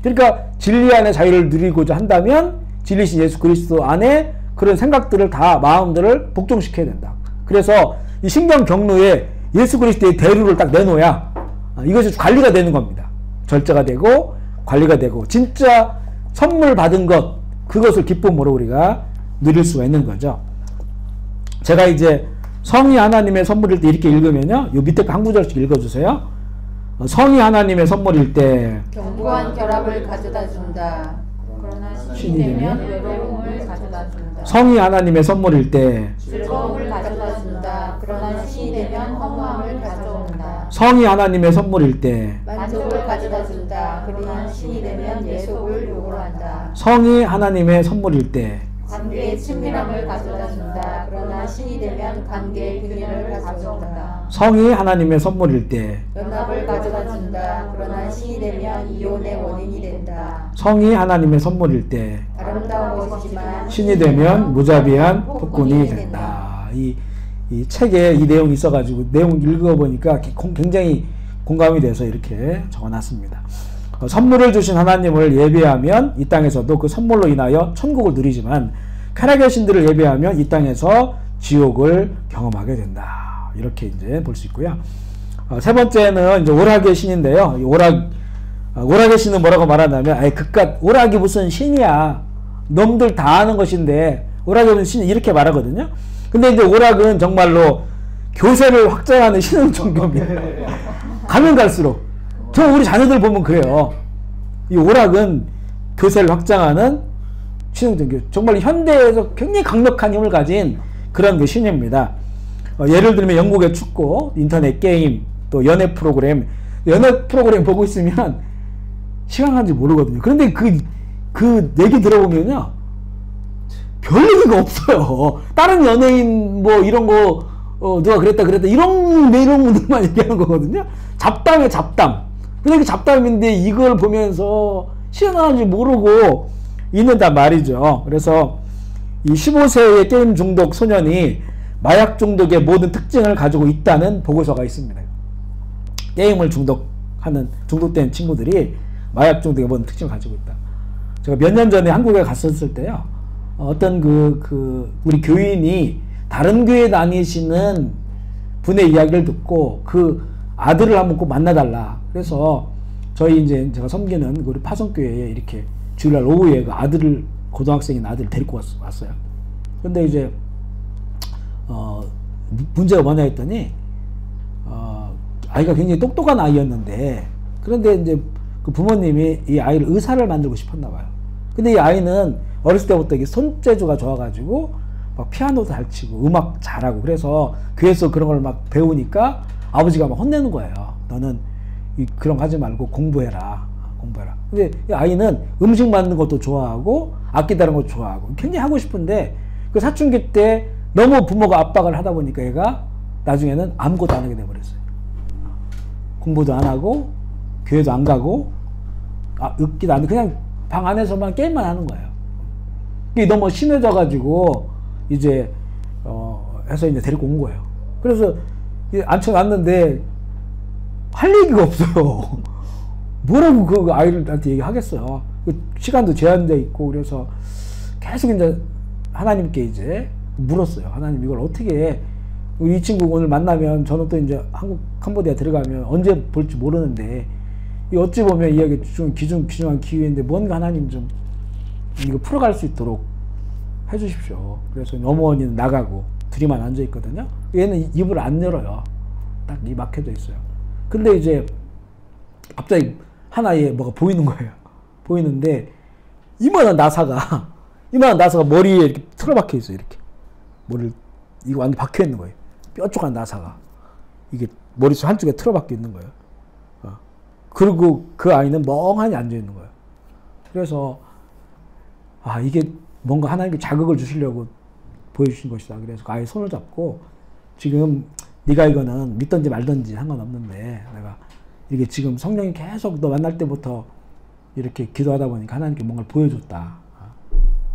그러니까 진리 안에 자유를 누리고자 한다면 진리신 예수 그리스도 안에 그런 생각들을 다 마음들을 복종시켜야 된다. 그래서 이 신경 경로에 예수 그리스도의 대루를 딱 내놓아야 이것이 관리가 되는 겁니다. 절제가 되고 관리가 되고 진짜 선물 받은 것 그것을 기쁨으로 우리가 누릴 수가 있는 거죠. 제가 이제 성이 하나님의 선물일 때 이렇게 읽으면요. 요 밑에 한 구절씩 읽어주세요. 성이 하나님의 선물일 때 견고한 결합을 가져다 준다. 그러나 신이 되면 외로움을 가져다 준다. 성이 하나님의 선물일 때 즐거움을 가져다 준다. 그러나 신이 되면 허무함을 가져온다. 성이 하나님의 선물일 때 만족을 가져다 준다. 그러나 신이 되면 예속을 요구한다. 성이 하나님의 선물일 때 관계의 친밀함을 가져다 준다. 그러나 신이 되면 관계의 균열을 가져온다. 성이 하나님의 선물일 때 연합을 가져다 준다. 그러나 신이 되면 이혼의 원인이 된다. 성이 하나님의 선물일 때 아름다운 것이지만 신이 되면 무자비한 폭군이 된다. 이 책에 이 내용이 있어가지고 내용 읽어보니까 굉장히 공감이 돼서 이렇게 적어놨습니다. 선물을 주신 하나님을 예배하면 이 땅에서도 그 선물로 인하여 천국을 누리지만 쾌락의 신들을 예배하면 이 땅에서 지옥을 경험하게 된다. 이렇게 이제 볼 수 있고요. 세 번째는 이제 오락의 신인데요. 오락의 신은 뭐라고 말하냐면, 오락이 무슨 신이야. 놈들 다 아는 것인데, 오락이 무슨 신이 이렇게 말하거든요. 근데 이제 오락은 정말로 교세를 확장하는 신흥 종교입니다. 가면 갈수록. 저 우리 자녀들 보면 그래요. 이 오락은 교세를 확장하는 신흥 종교. 정말 현대에서 굉장히 강력한 힘을 가진 그런 그 신입니다. 예를 들면 영국의 축구, 인터넷 게임, 또 연애 프로그램 보고 있으면 시간 가는지 모르거든요. 그런데 그 얘기 들어보면요, 별 얘기가 없어요. 다른 연예인 뭐 이런 거 누가 그랬다 이런 내용들만 얘기하는 거거든요. 잡담에 잡담. 근데 그 잡담인데 이걸 보면서 시간 가는지 모르고 있는단 말이죠. 그래서 이 15세의 게임 중독 소년이 마약 중독의 모든 특징을 가지고 있다는 보고서가 있습니다. 게임을 중독된 친구들이 마약 중독의 모든 특징을 가지고 있다. 제가 몇 년 전에 한국에 갔었을 때요, 어떤 우리 교인이 다른 교회 다니시는 분의 이야기를 듣고 그 아들을 한번 꼭 만나달라. 그래서 저희 이제 제가 섬기는 우리 파송교회에 이렇게 주일날 오후에 그 고등학생인 아들을 데리고 왔어요. 근데 이제 문제가 뭐냐 했더니 아이가 굉장히 똑똑한 아이였는데, 그런데 이제 그 부모님이 이 아이를 의사를 만들고 싶었나 봐요. 근데 이 아이는 어렸을 때부터 이게 손재주가 좋아가지고 막 피아노도 잘 치고 음악 잘하고, 그래서 교회에서 그런 걸 막 배우니까 아버지가 막 혼내는 거예요. 너는 그런 거 하지 말고 공부해라. 근데 이 아이는 음식 만드는 것도 좋아하고 악기 다루는 것도 좋아하고 굉장히 하고 싶은데, 그 사춘기 때 너무 부모가 압박을 하다 보니까 얘가 나중에는 아무것도 안 하게 돼버렸어요. 공부도 안 하고 교회도 안 가고 읽기도 안 하고 그냥 방 안에서만 게임만 하는 거예요. 이게 너무 심해져가지고 이제 해서 이제 데리고 온 거예요. 그래서 앉혀놨는데 할 얘기가 없어요. 뭐라고 그 아이들한테 얘기하겠어요. 시간도 제한돼 있고. 그래서 계속 이제 하나님께 이제 물었어요. 하나님, 이걸 어떻게 해? 이 친구 오늘 만나면 저는 또 이제 캄보디아 들어가면 언제 볼지 모르는데, 어찌 보면 이야기 좀 귀중한 기회인데 뭔가 하나님 좀 이거 풀어갈 수 있도록 해주십시오. 그래서 어머니는 나가고 둘이만 앉아 있거든요. 얘는 입을 안 열어요. 딱 입 막혀져 있어요. 근데 이제 갑자기 하나에 뭐가 보이는 거예요. 보이는데 이만한 나사가 머리에 이렇게 틀어박혀 있어요. 이렇게 이거 완전 박혀 있는 거예요. 뾰족한 나사가 이게 머릿속 한쪽에 틀어박혀 있는 거예요. 그리고 그 아이는 멍하니 앉아 있는 거예요. 그래서 이게 뭔가 하나님께 자극을 주시려고 보여주신 것이다. 그래서 그 아이 손을 잡고, 지금 네가 이거는 믿든지 말든지 상관없는데 내가 이게 지금 성령이 계속 너 만날 때부터 이렇게 기도하다 보니까 하나님께 뭔가를 보여줬다.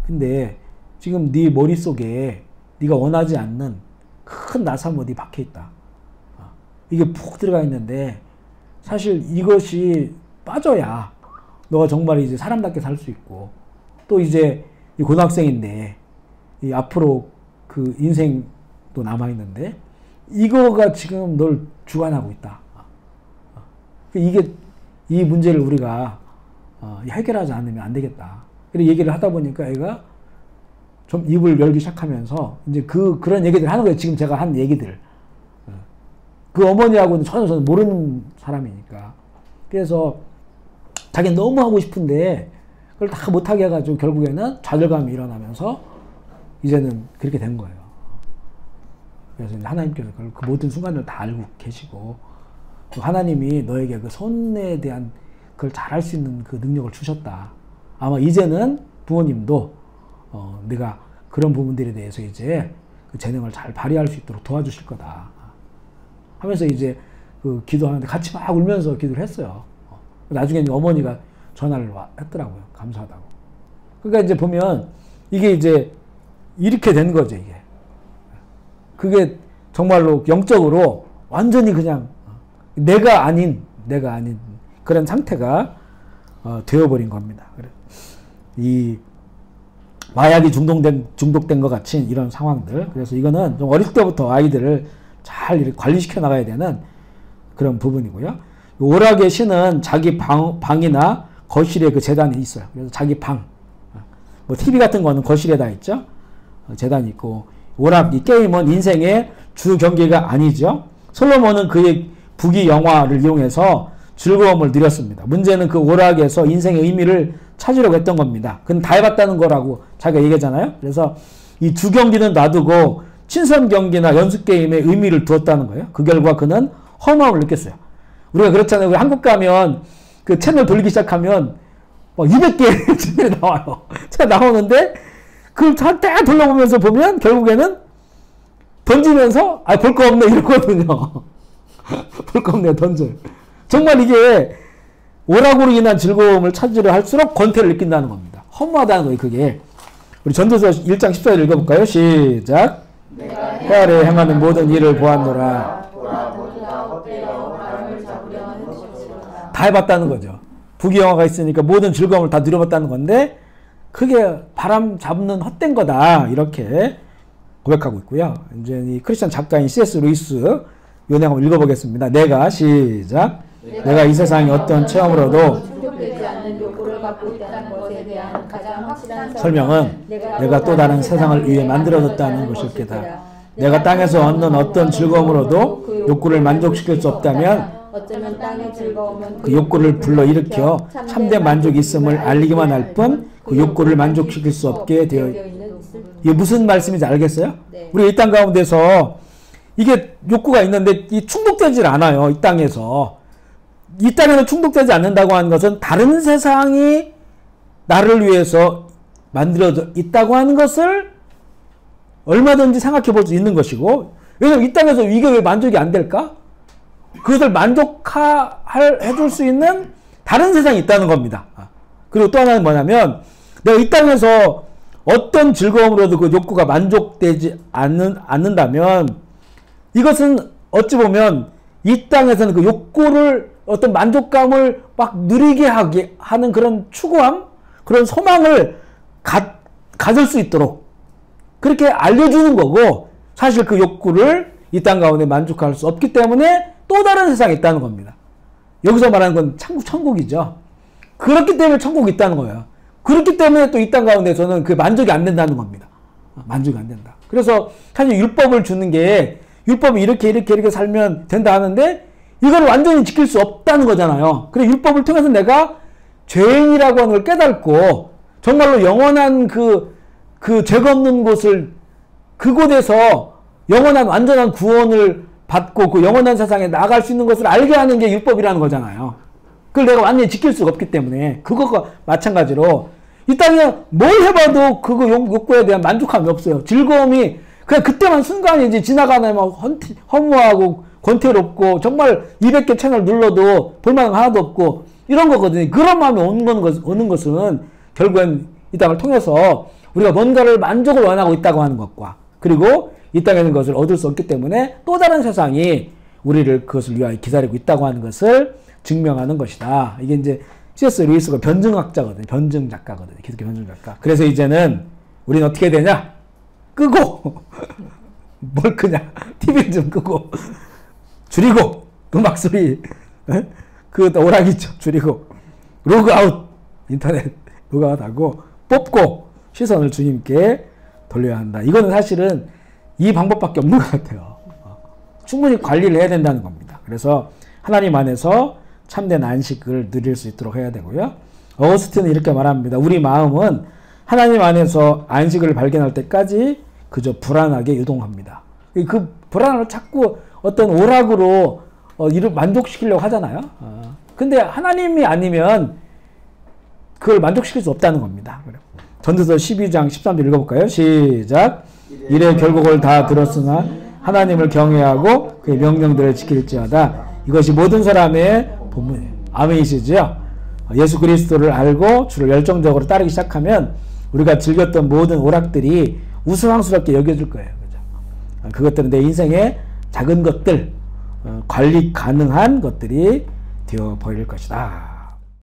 근데 지금 네 머릿속에 네가 원하지 않는 큰 나사못이 박혀 있다. 이게 푹 들어가 있는데 사실 이것이 빠져야 너가 정말 이제 사람답게 살 수 있고, 또 이제 고등학생인데 이 앞으로 그 인생도 남아있는데 이거가 지금 널 주관하고 있다. 이 문제를 우리가 해결하지 않으면 안 되겠다. 그래서 얘기를 하다 보니까 애가 좀 입을 열기 시작하면서 이제 그런 얘기들 하는 거예요. 지금 제가 한 얘기들. 그 어머니하고는 전혀 저는 모르는 사람이니까. 그래서 자기는 너무 하고 싶은데 그걸 다 못하게 해가지고 결국에는 좌절감이 일어나면서 이제는 그렇게 된 거예요. 그래서 하나님께서 그 모든 순간을 다 알고 계시고, 하나님이 너에게 그 손에 대한 그걸 잘할 수 있는 그 능력을 주셨다. 아마 이제는 부모님도 내가 그런 부분들에 대해서 이제 그 재능을 잘 발휘할 수 있도록 도와주실 거다 하면서 이제 그 기도하는데 같이 막 울면서 기도를 했어요. 나중에 어머니가 전화를 했더라고요. 감사하다고. 그러니까 이제 보면 이게 이제 이렇게 된 거죠, 이게. 그게 정말로 영적으로 완전히 그냥 내가 아닌 그런 상태가 되어버린 겁니다. 이 마약이 중독된 것 같이 이런 상황들. 그래서 이거는 좀 어릴 때부터 아이들을 잘 이렇게 관리시켜 나가야 되는 그런 부분이고요. 오락의 신은 자기 방이나 거실에 그 재단이 있어요. 그래서 자기 방, 뭐 TV 같은 거는 거실에 다 있죠. 재단이 있고, 오락 이 게임은 인생의 주 경계가 아니죠. 솔로몬은 그의 부귀 영화를 이용해서 즐거움을 누렸습니다. 문제는 그 오락에서 인생의 의미를 찾으려고 했던 겁니다. 그건 다 해봤다는 거라고 자기가 얘기하잖아요. 그래서 이 주 경기는 놔두고 친선 경기나 연습 게임에 의미를 두었다는 거예요. 그 결과 그는 허무함을 느꼈어요. 우리가 그렇잖아요. 우리 한국 가면 그 채널 돌리기 시작하면 막 200개의 채널이 나와요. 채널 나오는데 그걸 다 돌려보면서 보면 결국에는 던지면서 볼 거 없네 이러거든요. 볼 거 없네 던져요. 정말 이게 오락으로 인한 즐거움을 찾으려 할수록 권태를 느낀다는 겁니다. 허무하다는 거예요. 그게. 우리 전도서 1장 14절 읽어볼까요? 시작. 헤아려 행하는 모든 일을 보았노라. 다 해봤다는 거죠. 부귀영화가 있으니까 모든 즐거움을 다 누려봤다는 건데 그게 바람 잡는 헛된 거다 이렇게 고백하고 있고요. 이제 이 크리스천 작가인 C.S. 루이스 요 내용 한번 읽어보겠습니다. 시작. 내가 이 세상의 어떤 체험으로도 충족되지 않는 욕구를 갖고 있다는 것에 대한 가장 확실한 설명은 내가 또 다른 세상을 위해 만들어졌다는 것일 게다. 내가 땅에서 얻는 어떤 즐거움으로도 욕구를 만족시킬 수 없다면 어쩌면 땅의 즐거움은 그 욕구를 불러일으켜 참된 만족이 있음을 알리기만 할 뿐 그 욕구를 만족시킬 수 없게 되어 이게 무슨 말씀인지 알겠어요? 네. 우리 이 땅 가운데서 이게 욕구가 있는데 이 충족되질 않아요. 이 땅에서. 이 땅에서 충족되지 않는다고 하는 것은 다른 세상이 나를 위해서 만들어져 있다고 하는 것을 얼마든지 생각해 볼 수 있는 것이고, 왜냐면 이 땅에서 이게 왜 만족이 안 될까? 그것을 해줄 수 있는 다른 세상이 있다는 겁니다. 그리고 또 하나는 뭐냐면, 내가 이 땅에서 어떤 즐거움으로도 그 욕구가 만족되지 않는다면, 이것은 어찌 보면 이 땅에서는 그 욕구를 어떤 만족감을 막 누리게 하는 그런 추구함, 그런 소망을 가질 수 있도록 그렇게 알려주는 거고, 사실 그 욕구를 이 땅 가운데 만족할 수 없기 때문에 또 다른 세상이 있다는 겁니다. 여기서 말하는 건 천국이죠. 그렇기 때문에 천국이 있다는 거예요. 그렇기 때문에 또 이 땅 가운데서는 그 만족이 안 된다는 겁니다. 만족이 안 된다. 그래서 사실 율법을 주는 게, 율법이 이렇게 살면 된다 하는데 이걸 완전히 지킬 수 없다는 거잖아요. 그래 율법을 통해서 내가 죄인이라고 하는 걸 깨닫고 정말로 영원한 그 죄가 없는 곳을, 그곳에서 영원한 완전한 구원을 받고 그 영원한 세상에 나아갈 수 있는 것을 알게 하는 게 율법이라는 거잖아요. 그걸 내가 완전히 지킬 수가 없기 때문에 그것과 마찬가지로 이 땅에 뭘 해봐도 그거 욕구에 대한 만족감이 없어요. 즐거움이 그냥 그때만 순간이지, 지나가면 막 허무하고 권태롭고 정말 200개 채널 눌러도 볼만한 거 하나도 없고 이런 거거든요. 그런 마음이 오는 것은 결국엔 이 땅을 통해서 우리가 뭔가를 만족을 원하고 있다고 하는 것과, 그리고 이 땅에 있는 것을 얻을 수 없기 때문에 또 다른 세상이 우리를 그것을 위하여 기다리고 있다고 하는 것을 증명하는 것이다. 이게 이제 C.S. 루이스가 변증학자거든요. 변증 작가거든요. 기독교 변증 작가. 그래서 이제는 우리는 어떻게 해야 되냐? 끄고 뭘 끄냐? TV를 좀 끄고 줄이고 음악 소리 그 오락이죠. 줄이고 로그아웃, 인터넷 로그아웃하고 뽑고 시선을 주님께 돌려야 한다. 이거는 사실은 이 방법밖에 없는 것 같아요. 충분히 관리를 해야 된다는 겁니다. 그래서 하나님 안에서 참된 안식을 누릴 수 있도록 해야 되고요. 어거스틴은 이렇게 말합니다. 우리 마음은 하나님 안에서 안식을 발견할 때까지 그저 불안하게 유동합니다. 그 불안을 자꾸 어떤 오락으로 이를 만족시키려고 하잖아요. 근데 하나님이 아니면 그걸 만족시킬 수 없다는 겁니다. 전도서 12장 13절 읽어볼까요? 시작. 이래 결국을 다 들었으나 하나님을 경외하고 그의 명령들을 지킬지어다. 이것이 모든 사람의 본문이에요. 아멘이시죠? 예수 그리스도를 알고 주를 열정적으로 따르기 시작하면 우리가 즐겼던 모든 오락들이 우스꽝스럽게 여겨질 거예요. 그죠? 그것들은 내 인생의 작은 것들, 관리 가능한 것들이 되어 버릴 것이다.